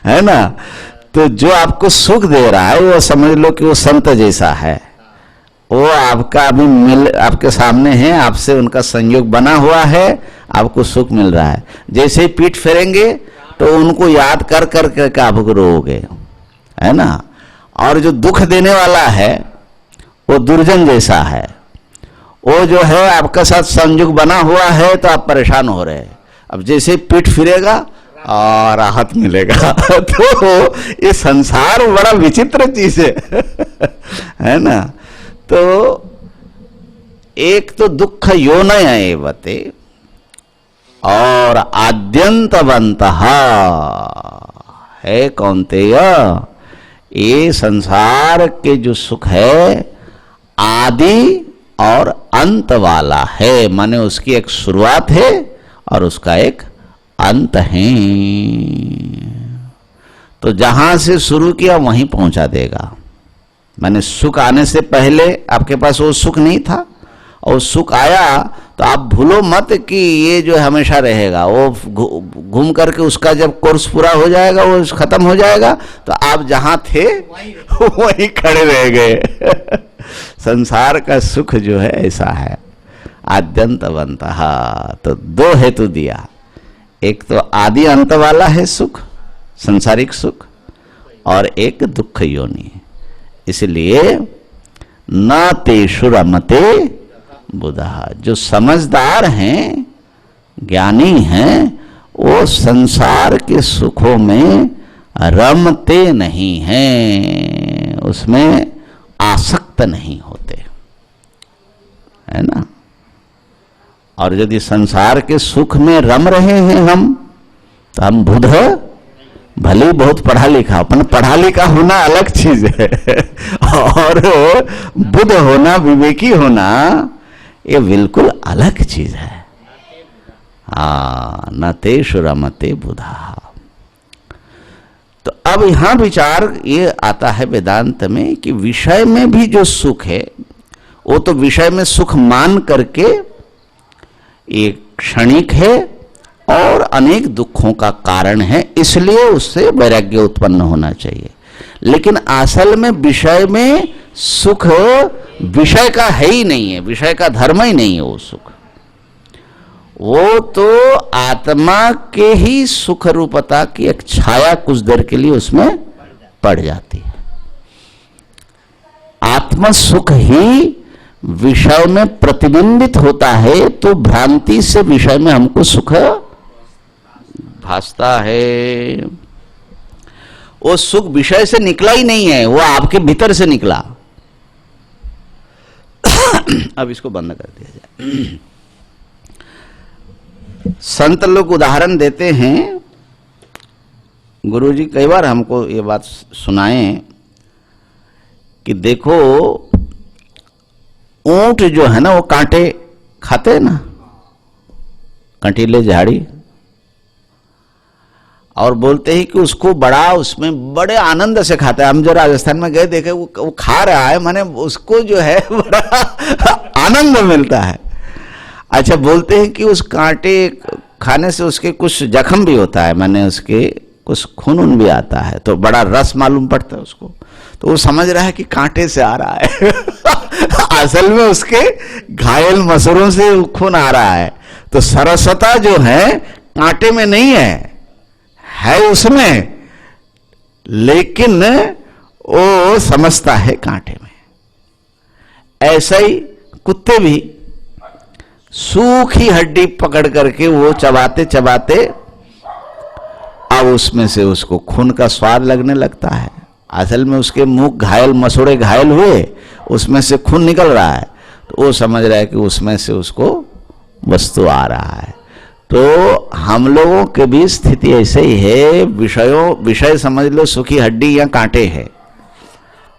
है ना। तो जो आपको सुख दे रहा है वो समझ लो कि वो संत जैसा है, वो आपका अभी आपके सामने है, आपसे उनका संयोग बना हुआ है, आपको सुख मिल रहा है। जैसे ही पीठ फेरेंगे तो उनको याद कर कर आप रोओगे, है ना। और जो दुख देने वाला है वो दुर्जन जैसा है, वो जो है आपका साथ संयोग बना हुआ है तो आप परेशान हो रहे हैं। अब जैसे पीठ फिरेगा और राहत मिलेगा तो ये संसार बड़ा विचित्र चीज है ना। तो एक तो दुख योनय एवते और आद्यंतवंतः है कौन्तेय, ये संसार के जो सुख है आदि और अंत वाला है, माने उसकी एक शुरुआत है और उसका एक अंत है। तो जहां से शुरू किया वहीं पहुंचा देगा। माने सुख आने से पहले आपके पास वो सुख नहीं था, और सुख आया तो आप भूलो मत कि ये जो हमेशा रहेगा। वो घूम करके उसका जब कोर्स पूरा हो जाएगा, वो खत्म हो जाएगा, तो आप जहां थे वहीं खड़े रह गए। संसार का सुख जो है ऐसा है, आद्यंतवंतः। तो दो हेतु दिया, एक तो आदि अंत वाला है सुख, सांसारिक सुख, और एक दुख योनि। इसलिए न तेषु रमते बुधा, जो समझदार हैं, ज्ञानी हैं, वो संसार के सुखों में रमते नहीं हैं, उसमें आसक्त नहीं होते, है ना। और यदि संसार के सुख में रम रहे हैं हम, तो हम बुध भले बहुत पढ़ा लिखा, अपन पढ़ा लिखा होना अलग चीज है और बुध होना, विवेकी होना, ये बिल्कुल अलग चीज है। न तेषु रमते बुधा। तो अब यहां विचार ये आता है वेदांत में कि विषय में भी जो सुख है, वो तो विषय में सुख मान करके ये क्षणिक है और अनेक दुखों का कारण है, इसलिए उससे वैराग्य उत्पन्न होना चाहिए। लेकिन असल में विषय में सुख विषय का है ही नहीं है, विषय का धर्म ही नहीं है वो सुख। वो तो आत्मा के ही सुख रूपता की एक छाया कुछ देर के लिए उसमें पड़ जाती है। आत्म सुख ही विषय में प्रतिबिंबित होता है, तो भ्रांति से विषय में हमको सुख भासता है। वो सुख विषय से निकला ही नहीं है, वो आपके भीतर से निकला। अब इसको बंद कर दिया जाए। संत लोग उदाहरण देते हैं, गुरुजी कई बार हमको ये बात सुनाए कि देखो ऊंट जो है ना वो कांटे खाते हैं ना, कंटीले झाड़ी, और बोलते हैं कि उसको बड़ा, उसमें बड़े आनंद से खाता है। हम जो राजस्थान में गए देखे वो खा रहा है, माने उसको जो है बड़ा आनंद मिलता है। अच्छा, बोलते हैं कि उस कांटे खाने से उसके कुछ जख्म भी होता है, माने उसके कुछ खून भी आता है, तो बड़ा रस मालूम पड़ता है उसको, तो वो समझ रहा है कि कांटे से आ रहा है असल में उसके घायल मसूरों से खून आ रहा है। तो सरसता जो है कांटे में नहीं है उसमें, लेकिन वो समझता है कांटे में। ऐसा ही कुत्ते भी सूखी हड्डी पकड़ करके वो चबाते चबाते अब उसमें से उसको खून का स्वाद लगने लगता है। असल में उसके मुंह घायल, मसूड़े घायल हुए, उसमें से खून निकल रहा है, तो वो समझ रहा है कि उसमें से उसको वस्तु आ रहा है। तो हम लोगों के भी स्थिति ऐसे ही है, विषय समझ लो सूखी हड्डी या कांटे है,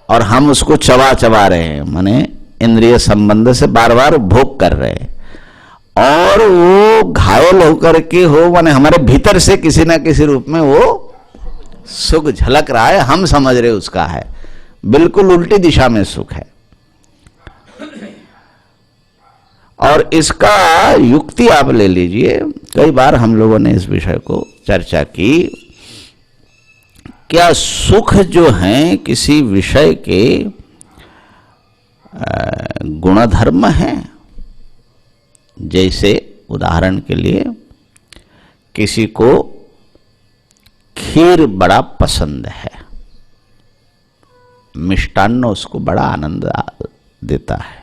और हम उसको चबा रहे हैं, माने इंद्रिय संबंध से बार बार भोग कर रहे हैं, और वो घायल होकर के हो, माने हमारे भीतर से किसी ना किसी रूप में वो सुख झलक रहा है, हम समझ रहे उसका है, बिल्कुल उल्टी दिशा में सुख है। और इसका युक्ति आप ले लीजिए, कई बार हम लोगों ने इस विषय को चर्चा की, क्या सुख जो है किसी विषय के गुणधर्म है? जैसे उदाहरण के लिए किसी को खीर बड़ा पसंद है, मिष्टान्न उसको बड़ा आनंद देता है,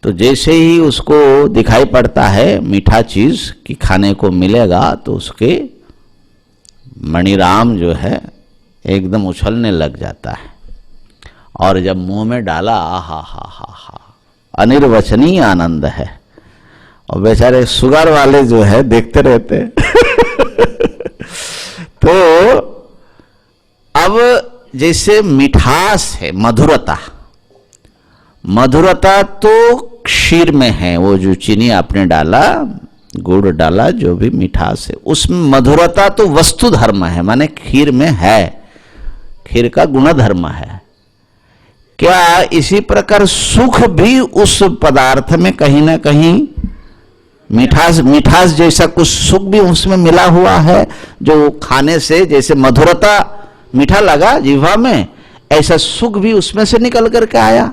तो जैसे ही उसको दिखाई पड़ता है मीठा चीज कि खाने को मिलेगा, तो उसके मणिराम जो है एकदम उछलने लग जाता है, और जब मुंह में डाला, आहा हा हा हा, अनिर्वचनीय आनंद है। और बेचारे शुगर वाले जो है देखते रहते तो अब जैसे मिठास है, मधुरता, मधुरता तो क्षीर में है। वो जो चीनी आपने डाला, गुड़ डाला, जो भी मिठास है उसमें मधुरता तो वस्तु धर्म है, माने खीर में है, खीर का गुण धर्म है। क्या इसी प्रकार सुख भी उस पदार्थ में कहीं ना कहीं मिठास, मिठास जैसा कुछ सुख भी उसमें मिला हुआ है, जो खाने से जैसे मधुरता मीठा लगा जीवा में, ऐसा सुख भी उसमें से निकल करके आया।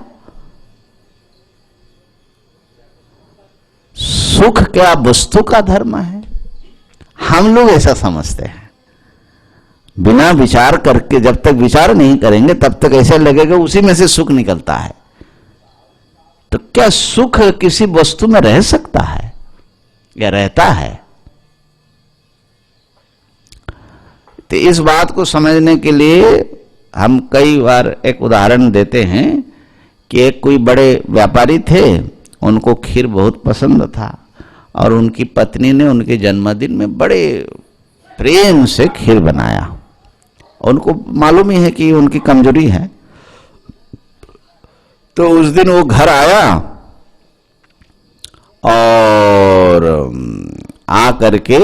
सुख क्या वस्तु का धर्म है, हम लोग ऐसा समझते हैं। बिना विचार करके, जब तक विचार नहीं करेंगे तब तक ऐसा लगेगा उसी में से सुख निकलता है। तो क्या सुख किसी वस्तु में रह सकता है या रहता है? तो इस बात को समझने के लिए हम कई बार एक उदाहरण देते हैं कि एक कोई बड़े व्यापारी थे, उनको खीर बहुत पसंद था और उनकी पत्नी ने उनके जन्मदिन में बड़े प्रेम से खीर बनाया। उनको मालूम ही है कि उनकी कमजोरी है। तो उस दिन वो घर आया और आ करके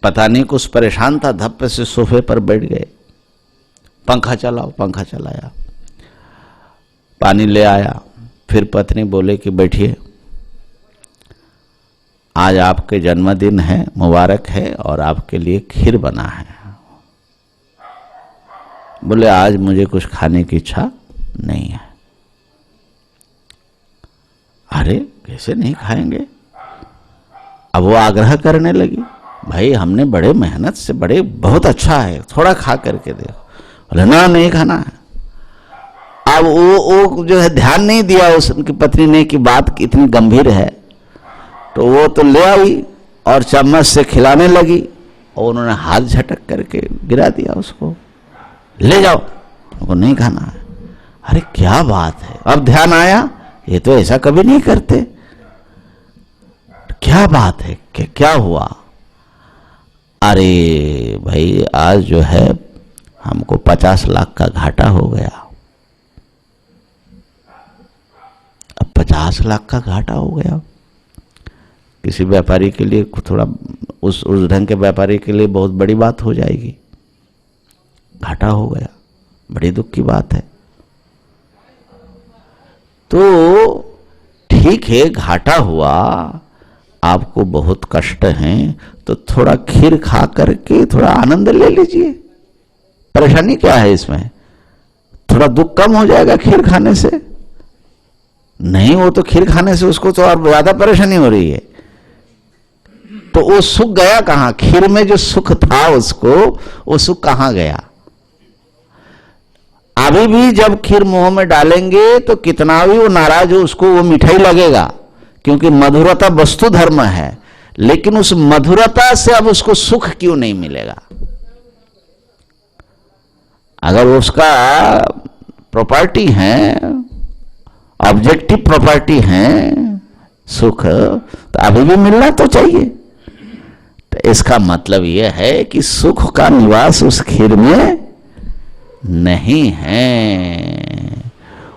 पता नहीं कुछ परेशान था, धप से सोफे पर बैठ गए। पंखा चलाओ, पंखा चलाया, पानी ले आया। फिर पत्नी बोले कि बैठिए, आज आपके जन्मदिन है, मुबारक है और आपके लिए खीर बना है। बोले आज मुझे कुछ खाने की इच्छा नहीं है। अरे कैसे नहीं खाएंगे? अब वो आग्रह करने लगी, भाई हमने बड़े मेहनत से, बड़े बहुत अच्छा है, थोड़ा खा करके देखो। बोले ना नहीं खाना है। अब वो जो है ध्यान नहीं दिया उनकी पत्नी ने कि बात इतनी गंभीर है, तो वो तो ले आई और चम्मच से खिलाने लगी और उन्होंने हाथ झटक करके गिरा दिया उसको, ले जाओ, उनको नहीं खाना है। अरे क्या बात है, अब ध्यान आया ये तो ऐसा कभी नहीं करते, क्या बात है, क्या हुआ? अरे भाई आज जो है हमको 50 लाख का घाटा हो गया। अब 50 लाख का घाटा हो गया किसी व्यापारी के लिए, थोड़ा उस ढंग के व्यापारी के लिए बहुत बड़ी बात हो जाएगी। घाटा हो गया, बड़ी दुख की बात है। तो ठीक है, घाटा हुआ, आपको बहुत कष्ट है, तो थोड़ा खीर खा करके थोड़ा आनंद ले लीजिए। परेशानी क्या है इसमें? थोड़ा दुख कम हो जाएगा खीर खाने से। नहीं, वो तो खीर खाने से उसको तो और ज्यादा परेशानी हो रही है। तो वो सुख गया कहां? खीर में जो सुख था उसको, वो सुख कहां गया? अभी भी जब खीर मुंह में डालेंगे तो कितना भी वो नाराज हो, उसको वो मिठाई लगेगा, क्योंकि मधुरता वस्तु धर्म है। लेकिन उस मधुरता से अब उसको सुख क्यों नहीं मिलेगा? अगर उसका प्रॉपर्टी है, ऑब्जेक्टिव प्रॉपर्टी है सुख, तो अभी भी मिलना तो चाहिए। तो इसका मतलब यह है कि सुख का निवास उस खीर में नहीं है।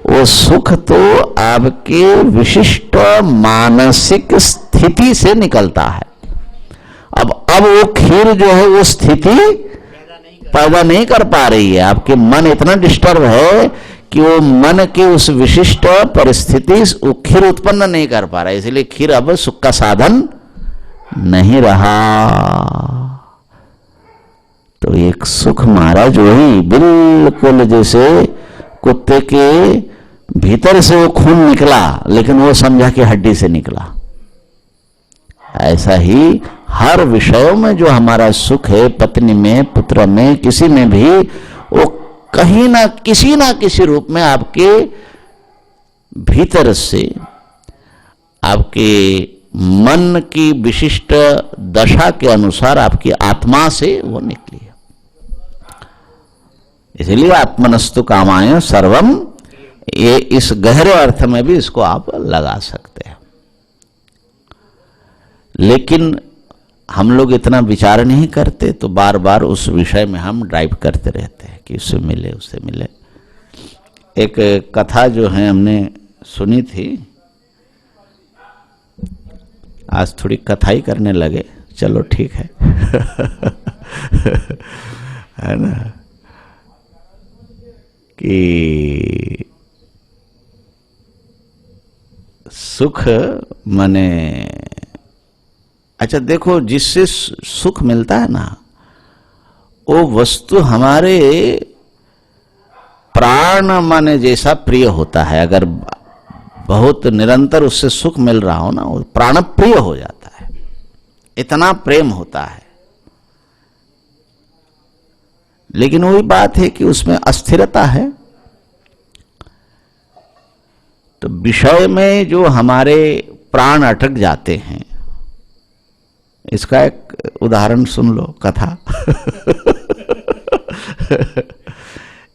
वो सुख तो आपके विशिष्ट मानसिक स्थिति से निकलता है। अब वो खीर जो है वो स्थिति पैदा नहीं कर पा रही है। आपके मन इतना डिस्टर्ब है कि वो मन की उस विशिष्ट परिस्थिति वो खीर उत्पन्न नहीं कर पा रहा है, इसलिए खीर अब सुख का साधन नहीं रहा। तो एक सुख महाराज वही बिल्कुल जैसे कुत्ते के भीतर से वो खून निकला, लेकिन वो समझा कि हड्डी से निकला। ऐसा ही हर विषयों में जो हमारा सुख है, पत्नी में, पुत्र में, किसी में भी, वो कहीं ना किसी रूप में आपके भीतर से, आपके मन की विशिष्ट दशा के अनुसार, आपकी आत्मा से वो निकली है। इसलिए आत्मनस्तु कामाय सर्वम, ये इस गहरे अर्थ में भी इसको आप लगा सकते हैं। लेकिन हम लोग इतना विचार नहीं करते, तो बार बार उस विषय में हम ड्राइव करते रहते हैं कि उससे मिले, उससे मिले। एक कथा जो है हमने सुनी थी, आज थोड़ी कथा ही करने लगे, चलो ठीक है है ना, कि सुख माने, अच्छा देखो, जिससे सुख मिलता है ना, वो वस्तु हमारे प्राण माने जैसा प्रिय होता है। अगर बहुत निरंतर उससे सुख मिल रहा हो ना, वो प्राण प्रिय हो जाता है, इतना प्रेम होता है। लेकिन वही बात है कि उसमें अस्थिरता है। तो विषय में जो हमारे प्राण अटक जाते हैं, इसका एक उदाहरण सुन लो, कथा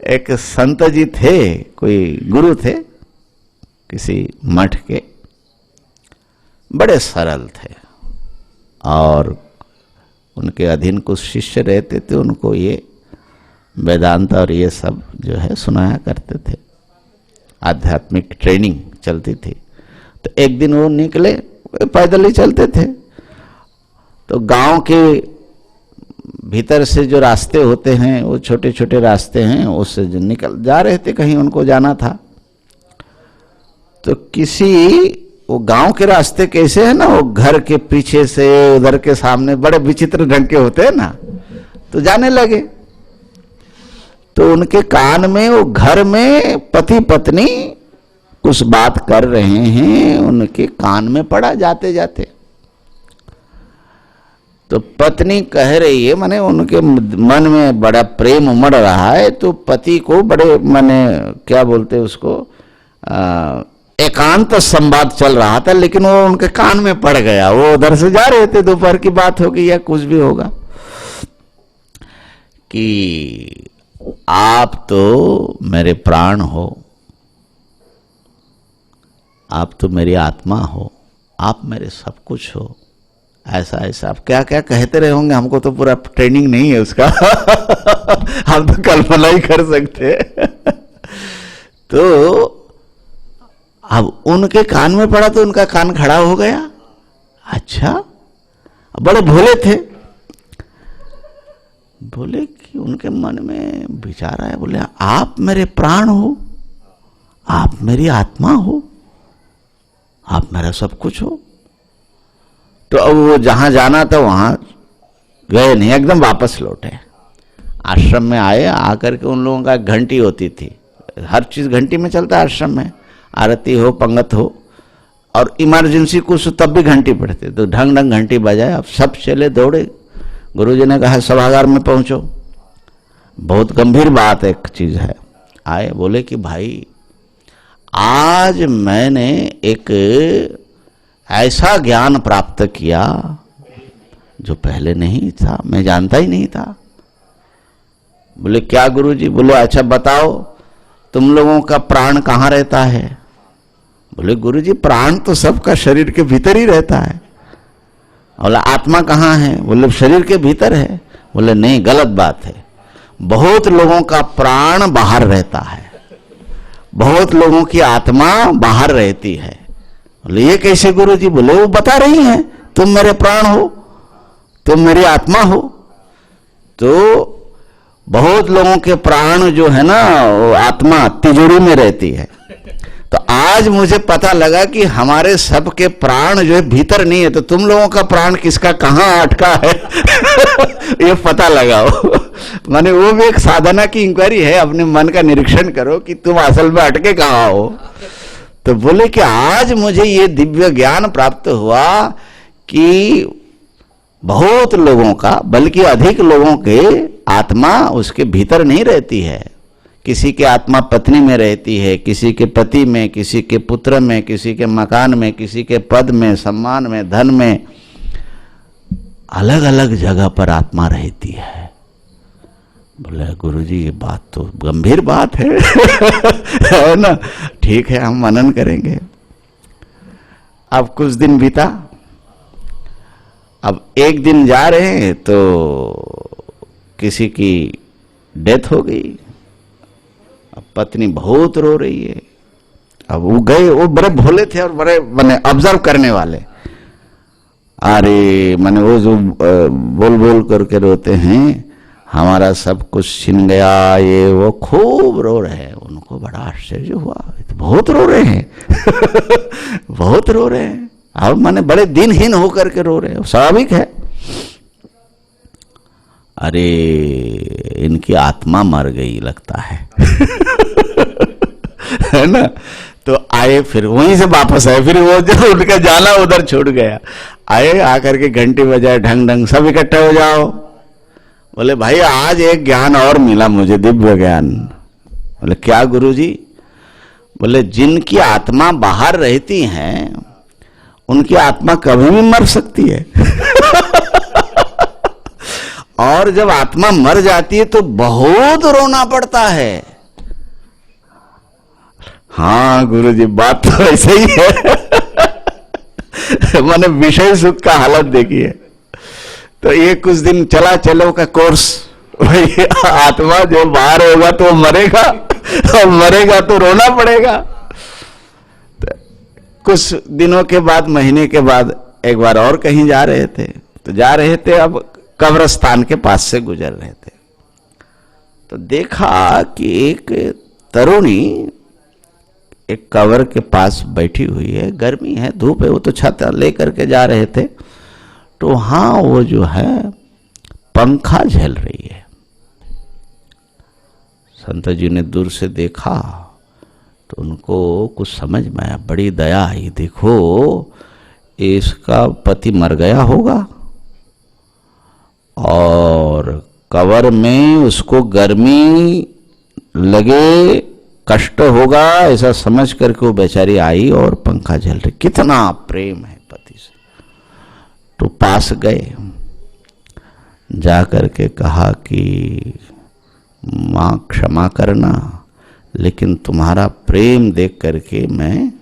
एक संत जी थे, कोई गुरु थे किसी मठ के, बड़े सरल थे और उनके अधीन कुछ शिष्य रहते थे, उनको ये वेदांत और ये सब जो है सुनाया करते थे, आध्यात्मिक ट्रेनिंग चलती थी। तो एक दिन वो निकले, पैदल ही चलते थे, तो गांव के भीतर से जो रास्ते होते हैं, वो छोटे छोटे रास्ते हैं, उससे जो निकल जा रहे थे, कहीं उनको जाना था। तो किसी, वो गांव के रास्ते कैसे है ना, वो घर के पीछे से उधर के सामने बड़े विचित्र ढंग के होते हैं ना, तो जाने लगे। तो उनके कान में, वो घर में पति पत्नी कुछ बात कर रहे हैं, उनके कान में पड़ा जाते जाते। तो पत्नी कह रही है, माने उनके मन में बड़ा प्रेम उमड़ रहा है, तो पति को बड़े, माने क्या बोलते उसको, एकांत संवाद चल रहा था, लेकिन वो उनके कान में पड़ गया। वो उधर से जा रहे थे, दोपहर की बात होगी या कुछ भी होगा, कि आप तो मेरे प्राण हो, आप तो मेरी आत्मा हो, आप मेरे सब कुछ हो, ऐसा ऐसा। आप क्या क्या कहते रहे होंगे, हमको तो पूरा ट्रेनिंग नहीं है उसका हम तो कल्पना ही कर सकते तो अब उनके कान में पड़ा तो उनका कान खड़ा हो गया। अच्छा, बड़े भोले थे, बोले कि उनके मन में विचार आया, बोले आप मेरे प्राण हो, आप मेरी आत्मा हो, आप मेरा सब कुछ हो। तो अब वो जहां जाना था वहां गए नहीं, एकदम वापस लौटे। आश्रम में आए, आकर के उन लोगों का घंटी होती थी, हर चीज घंटी में चलता है आश्रम में, आरती हो, पंगत हो, और इमरजेंसी कुछ तब भी घंटी पड़ती। तो ढंग ढंग घंटी बजाए, अब सब चले दौड़े। गुरुजी ने कहा सभागार में पहुंचो, बहुत गंभीर बात एक चीज है। आए, बोले कि भाई आज मैंने एक ऐसा ज्ञान प्राप्त किया जो पहले नहीं था, मैं जानता ही नहीं था। बोले क्या गुरुजी? बोले अच्छा बताओ, तुम लोगों का प्राण कहाँ रहता है? बोले गुरुजी प्राण तो सबका शरीर के भीतर ही रहता है। बोला आत्मा कहाँ है? बोले शरीर के भीतर है। बोले नहीं, गलत बात है, बहुत लोगों का प्राण बाहर रहता है, बहुत लोगों की आत्मा बाहर रहती है। बोले ये कैसे गुरुजी? बोले वो बता रही हैं, तुम मेरे प्राण हो, तुम मेरी आत्मा हो। तो बहुत लोगों के प्राण जो है ना, वो आत्मा तिजोरी में रहती है। तो आज मुझे पता लगा कि हमारे सबके प्राण जो है भीतर नहीं है, तो तुम लोगों का प्राण किसका कहाँ अटका है ये पता लगाओ। माने वो भी एक साधना की इंक्वायरी है, अपने मन का निरीक्षण करो कि तुम असल में अटके कहाँ हो। तो बोले कि आज मुझे ये दिव्य ज्ञान प्राप्त हुआ कि बहुत लोगों का, बल्कि अधिक लोगों के आत्मा उसके भीतर नहीं रहती है। किसी के आत्मा पत्नी में रहती है, किसी के पति में, किसी के पुत्र में, किसी के मकान में, किसी के पद में, सम्मान में, धन में, अलग अलग जगह पर आत्मा रहती है। बोले गुरुजी ये बात तो गंभीर बात है है ना? ठीक है, हम मनन करेंगे। अब कुछ दिन बीता, अब एक दिन जा रहे हैं तो किसी की डेथ हो गई, अब पत्नी बहुत रो रही है। अब वो गए, वो बड़े भोले थे और बड़े मैंने ऑब्जर्व करने वाले। अरे मैंने वो जो बोल बोल करके रोते हैं, हमारा सब कुछ छिन गया, ये वो खूब रो रहे हैं। उनको बड़ा आश्चर्य हुआ, बहुत रो रहे हैं बहुत रो रहे हैं। अब मैंने बड़े दिनहीन होकर के रो रहे हैं, स्वाभाविक है। अरे इनकी आत्मा मर गई लगता है है ना। तो आए, फिर वहीं से वापस आए, फिर वो जो उनका जाना उधर छूट गया। आए, आकर के घंटी बजाए, ढंग ढंग सब इकट्ठे हो जाओ। बोले भाई आज एक ज्ञान और मिला मुझे, दिव्य ज्ञान। बोले क्या गुरुजी? बोले जिनकी आत्मा बाहर रहती है उनकी आत्मा कभी भी मर सकती है और जब आत्मा मर जाती है तो बहुत रोना पड़ता है। हाँ गुरुजी बात तो ऐसे ही है मैंने विषय सुख का हालत देखी है। तो ये कुछ दिन चला चलो का कोर्स, भाई आत्मा जो बाहर होगा तो मरेगा और मरेगा तो रोना पड़ेगा। तो कुछ दिनों के बाद, महीने के बाद एक बार और कहीं जा रहे थे, तो जा रहे थे, अब कब्रिस्तान के पास से गुजर रहे थे, तो देखा कि एक तरुणी एक कब्र के पास बैठी हुई है, गर्मी है, धूप है, वो तो छत लेकर के जा रहे थे, तो हाँ वो जो है पंखा झल रही है। संत जी ने दूर से देखा तो उनको कुछ समझ में आया, बड़ी दया आई। देखो इसका पति मर गया होगा और कब्र में उसको गर्मी लगे, कष्ट होगा, ऐसा समझ करके वो बेचारी आई और पंखा झल रही। कितना प्रेम है पति से। तो पास गए, जा करके कहा कि मां क्षमा करना, लेकिन तुम्हारा प्रेम देख करके मैं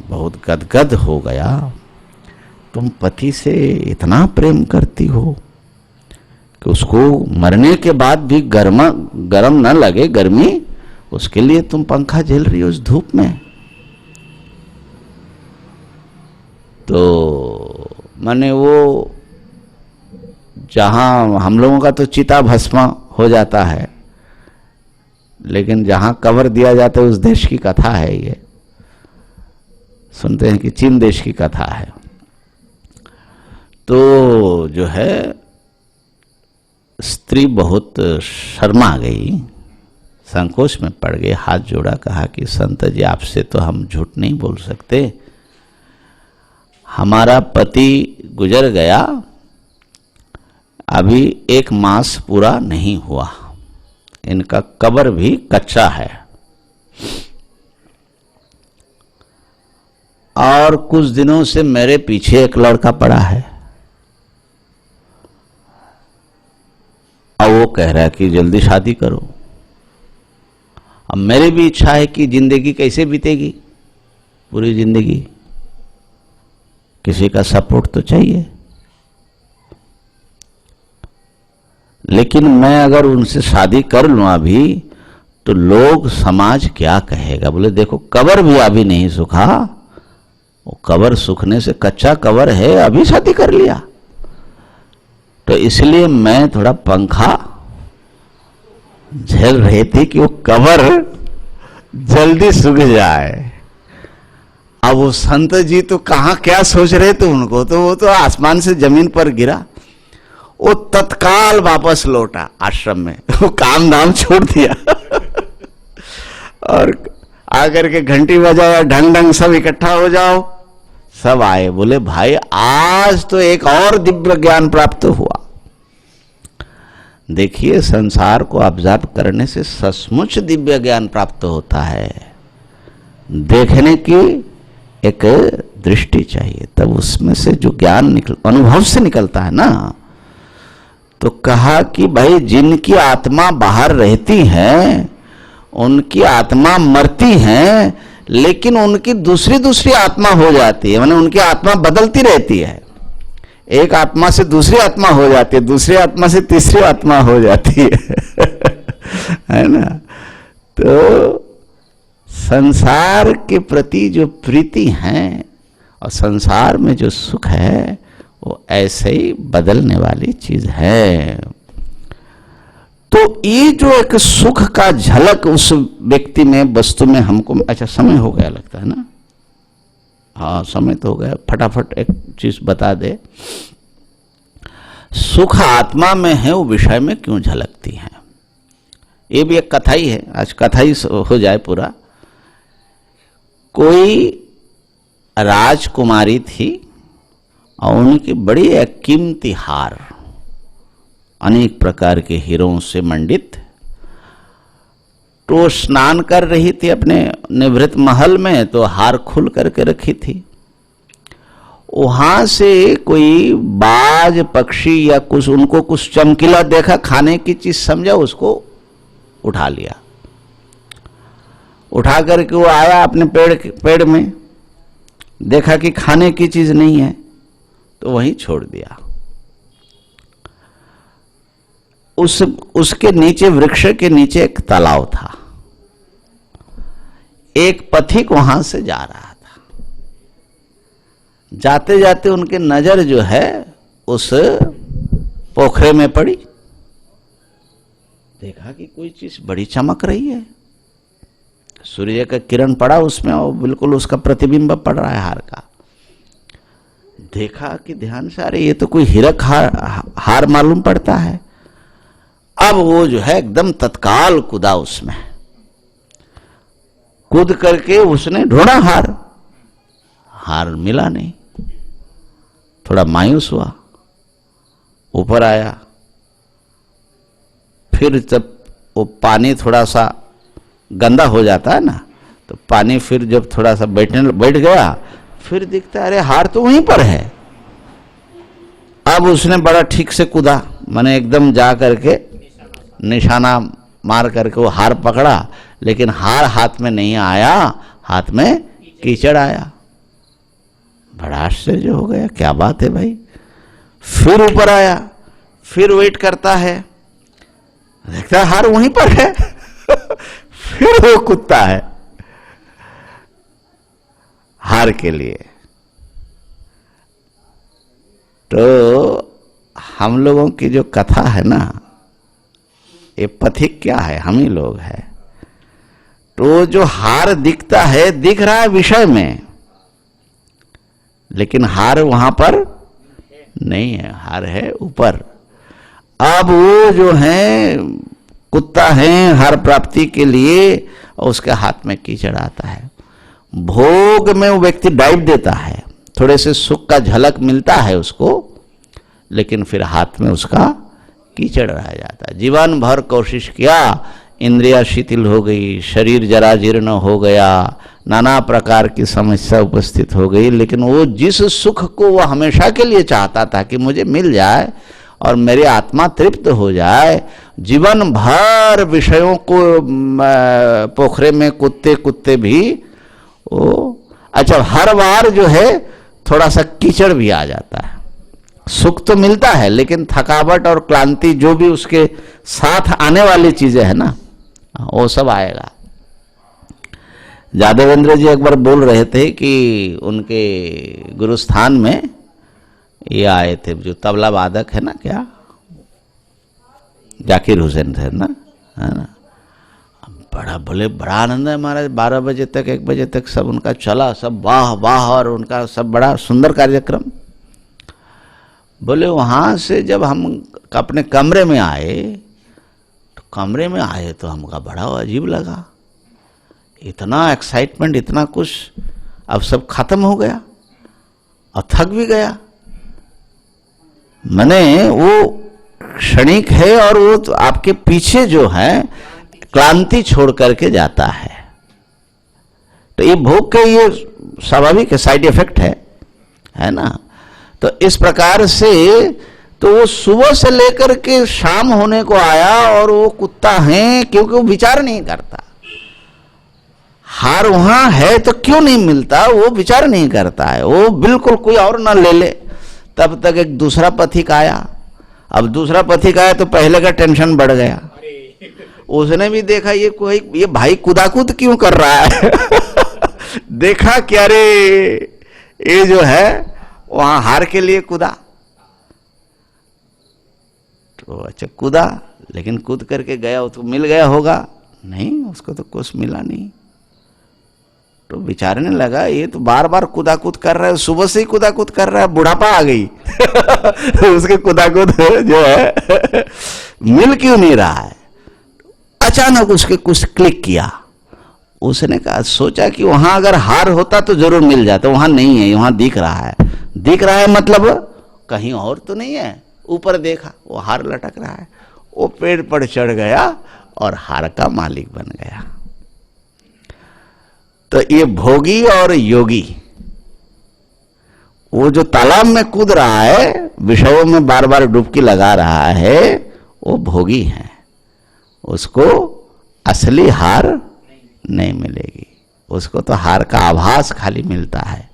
बहुत गदगद हो गया। तुम पति से इतना प्रेम करती हो कि उसको मरने के बाद भी गरम न लगे गर्मी, उसके लिए तुम पंखा झेल रही हो उस धूप में। तो माने वो जहां हम लोगों का तो चिता भस्म हो जाता है, लेकिन जहां कब्र दिया जाता है उस देश की कथा है। ये सुनते हैं कि चीन देश की कथा है। तो जो है स्त्री बहुत शर्मा गई, संकोच में पड़ गई, हाथ जोड़ा, कहा कि संत जी आपसे तो हम झूठ नहीं बोल सकते, हमारा पति गुजर गया, अभी 1 मास पूरा नहीं हुआ, इनका कब्र भी कच्चा है और कुछ दिनों से मेरे पीछे एक लड़का पड़ा है। अब वो कह रहा है कि जल्दी शादी करो। अब मेरी भी इच्छा है कि जिंदगी कैसे बीतेगी, पूरी जिंदगी किसी का सपोर्ट तो चाहिए, लेकिन मैं अगर उनसे शादी कर लूं अभी तो लोग समाज क्या कहेगा। बोले देखो कब्र भी अभी नहीं सूखा, वो कब्र सूखने से, कच्चा कब्र है, अभी शादी कर लिया, तो इसलिए मैं थोड़ा पंखा झेल रही थी कि वो कब्र जल्दी सूख जाए। अब वो संत जी तो कहां क्या सोच रहे थे, उनको तो वो तो आसमान से जमीन पर गिरा, वो तत्काल वापस लौटा आश्रम में, वो काम धाम छोड़ दिया और आकर के घंटी बजाया, ढंग ढंग सब इकट्ठा हो जाओ। सब आए, बोले भाई आज तो एक और दिव्य ज्ञान प्राप्त हुआ। देखिए संसार को ऑब्जर्व करने से सचमुच दिव्य ज्ञान प्राप्त होता है, देखने की एक दृष्टि चाहिए, तब उसमें से जो ज्ञान अनुभव से निकलता है ना। तो कहा कि भाई जिनकी आत्मा बाहर रहती है उनकी आत्मा मरती है, लेकिन उनकी दूसरी आत्मा हो जाती है, माने उनकी आत्मा बदलती रहती है, एक आत्मा से दूसरी आत्मा हो जाती है, दूसरी आत्मा से तीसरी आत्मा हो जाती है है ना। तो संसार के प्रति जो प्रीति है और संसार में जो सुख है वो ऐसे ही बदलने वाली चीज है। तो ये जो एक सुख का झलक उस व्यक्ति में, वस्तु में हमको, अच्छा समय हो गया लगता है ना, हाँ समय तो हो गया, फटाफट एक चीज बता दे। सुख आत्मा में है, वो विषय में क्यों झलकती है? ये भी एक कथा ही है, आज कथा ही हो जाए पूरा। कोई राजकुमारी थी और उनकी बड़ी एक कीमती हार, अनेक प्रकार के हीरों से मंडित, तो स्नान कर रही थी अपने निवृत्त महल में, तो हार खुल करके रखी थी। वहां से कोई बाज पक्षी या कुछ, उनको कुछ चमकीला देखा, खाने की चीज समझा, उसको उठा लिया। उठा करके वो आया अपने पेड़ में, देखा कि खाने की चीज नहीं है, तो वहीं छोड़ दिया। उसके नीचे, वृक्ष के नीचे एक तालाब था। एक पथिक वहां से जा रहा था। जाते जाते उनकी नजर जो है उस पोखरे में पड़ी। देखा कि कोई चीज बड़ी चमक रही है, सूर्य का किरण पड़ा उसमें और बिल्कुल उसका प्रतिबिंब पड़ रहा है हार का। देखा कि ध्यान से, अरे ये तो कोई हीरक हार मालूम पड़ता है। अब वो जो है एकदम तत्काल कूदा उसमें, कूद करके उसने ढूंढा हार मिला नहीं। थोड़ा मायूस हुआ, ऊपर आया। फिर जब वो पानी थोड़ा सा गंदा हो जाता है ना, तो पानी फिर जब थोड़ा सा बैठ गया, फिर दिखता है अरे हार तो वहीं पर है। अब उसने बड़ा ठीक से कूदा, माने एकदम जा करके निशाना मार करके वो हार पकड़ा, लेकिन हार हाथ में नहीं आया, हाथ में कीचड़ आया। बड़ा आश्चर्य हो गया, क्या बात है भाई। फिर ऊपर आया, फिर वेट करता है, देखता है हार वहीं पर है। फिर वो कूदता है हार के लिए। तो हम लोगों की जो कथा है ना, ये पथिक क्या है, हम ही लोग हैं। तो जो हार दिखता है, दिख रहा है विषय में, लेकिन हार वहां पर नहीं है, हार है ऊपर। अब वो जो है कुत्ता है हार प्राप्ति के लिए, और उसके हाथ में कीचड़ आता है। भोग में वो व्यक्ति डाइव देता है, थोड़े से सुख का झलक मिलता है उसको, लेकिन फिर हाथ में उसका कीचड़ रह जाता है। जीवन भर कोशिश किया, इंद्रिया शिथिल हो गई, शरीर जरा जीर्ण हो गया, नाना प्रकार की समस्या उपस्थित हो गई, लेकिन वो जिस सुख को वो हमेशा के लिए चाहता था कि मुझे मिल जाए और मेरी आत्मा तृप्त हो जाए, जीवन भर विषयों को पोखरे में कूदते कूदते भी वो, अच्छा हर बार जो है थोड़ा सा कीचड़ भी आ जाता है। सुख तो मिलता है, लेकिन थकावट और क्लांति जो भी उसके साथ आने वाली चीजें है ना, वो सब आएगा। यादवेंद्र जी एक बार बोल रहे थे कि उनके गुरुस्थान में ये आए थे, जो तबला वादक है ना, क्या जाकिर हुसैन थे ना, है ना। बड़ा बोले बड़ा आनंद है महाराज, 12 बजे तक 1 बजे तक सब उनका चला, सब वाह वाह, और उनका सब बड़ा सुंदर कार्यक्रम। बोले वहां से जब हम अपने कमरे में आए, तो कमरे में आए तो हमका बड़ा अजीब लगा, इतना एक्साइटमेंट, इतना कुछ, अब सब खत्म हो गया और थक भी गया। मैंने वो क्षणिक है, और वो तो आपके पीछे जो है क्लांति छोड़ करके जाता है। तो ये भोग के ये स्वाभाविक साइड इफेक्ट है ना। तो इस प्रकार से तो वो सुबह से लेकर के शाम होने को आया, और वो कुत्ता है, क्योंकि वो विचार नहीं करता। हार वहां है तो क्यों नहीं मिलता, वो विचार नहीं करता है, वो बिल्कुल कोई और ना ले ले। तब तक एक दूसरा पथिक आया। अब दूसरा पथिक आया तो पहले का टेंशन बढ़ गया, उसने भी देखा ये भाई कुदाकुद क्यों कर रहा है देखा क्या रे, ये जो है वहां हार के लिए कूदा। तो अच्छा कूदा, लेकिन कूद करके गया, उसको मिल गया होगा? नहीं, उसको तो कुछ मिला नहीं। तो विचारने लगा ये तो बार बार कूदाकूद कर रहा है, सुबह से ही कूदाकूद कर रहा है, बुढ़ापा आ गई उसके कूदाकूद जो है मिल क्यों नहीं रहा है। अचानक उसके कुछ क्लिक किया, उसने कहा, सोचा कि वहां अगर हार होता तो जरूर मिल जाता, वहां नहीं है, वहां दिख रहा है। दिख रहा है मतलब कहीं और तो नहीं है। ऊपर देखा, वो हार लटक रहा है, वो पेड़ पर चढ़ गया और हार का मालिक बन गया। तो ये भोगी और योगी, वो जो तालाब में कूद रहा है, विषयों में बार बार डुबकी लगा रहा है, वो भोगी है, उसको असली हार नहीं मिलेगी, उसको तो हार का आभास खाली मिलता है।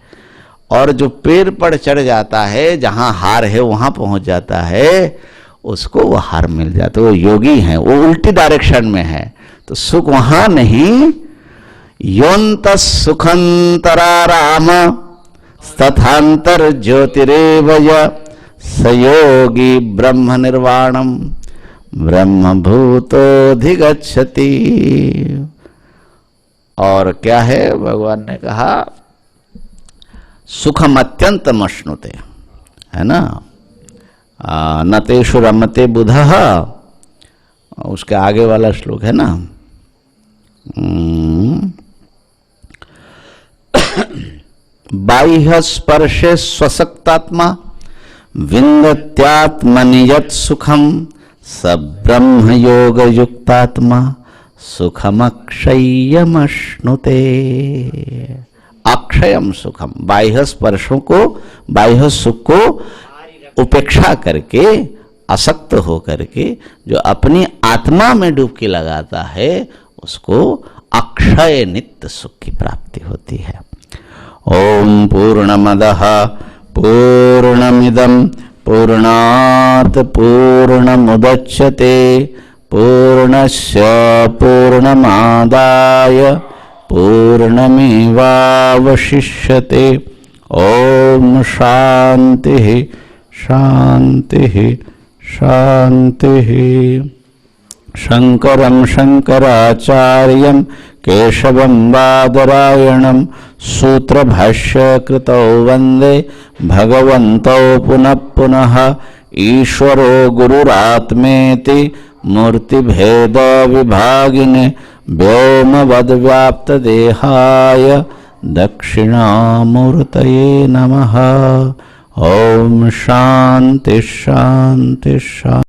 और जो पेड़ पर चढ़ जाता है, जहां हार है वहां पहुंच जाता है, उसको वो हार मिल जाता है। वो योगी है, वो उल्टी डायरेक्शन में है, तो सुख वहां नहीं। योन्त सुखंतराराम तथांतर ज्योतिरेव सयोगी ब्रह्म निर्वाणम ब्रह्मभूतोधिगच्छति। और क्या है, भगवान ने कहा सुखम अत्यंतम अश्नुते, है ना, न तेषु रमते बुधः, उसके आगे वाला श्लोक है ना, बाह्य स्पर्शे स्वसक्तात्मा विन्दत्यात्मनि यत् सुखम स ब्रह्म योग युक्तात्मा सुखमक्षयमश्नुते। अक्षयम सुखम, बाह्य स्पर्शों को, बाह्य सुख को उपेक्षा करके, असक्त हो करके जो अपनी आत्मा में डुबकी लगाता है, उसको अक्षय नित्य सुख की प्राप्ति होती है। ओम पूर्णमदः पूर्णमिदं पूर्णात् पूर्णमुदच्यते पूर्णस्य पूर्णमादाय पूर्णमेवावशिष्यते। ओम शांतिः शांतिः शांतिः। शंकरं शंकराचार्यं केशवं बादरायणं सूत्रभाष्यकृतौ वन्दे भगवन्तौ पुनः पुनः। ईश्वरो गुरुरात्मेति मूर्तिभेद विभागिने व्योमवद्व्याप्तदेहाय दक्षिणामूर्तये नमः। ओम शांति शांति शांति।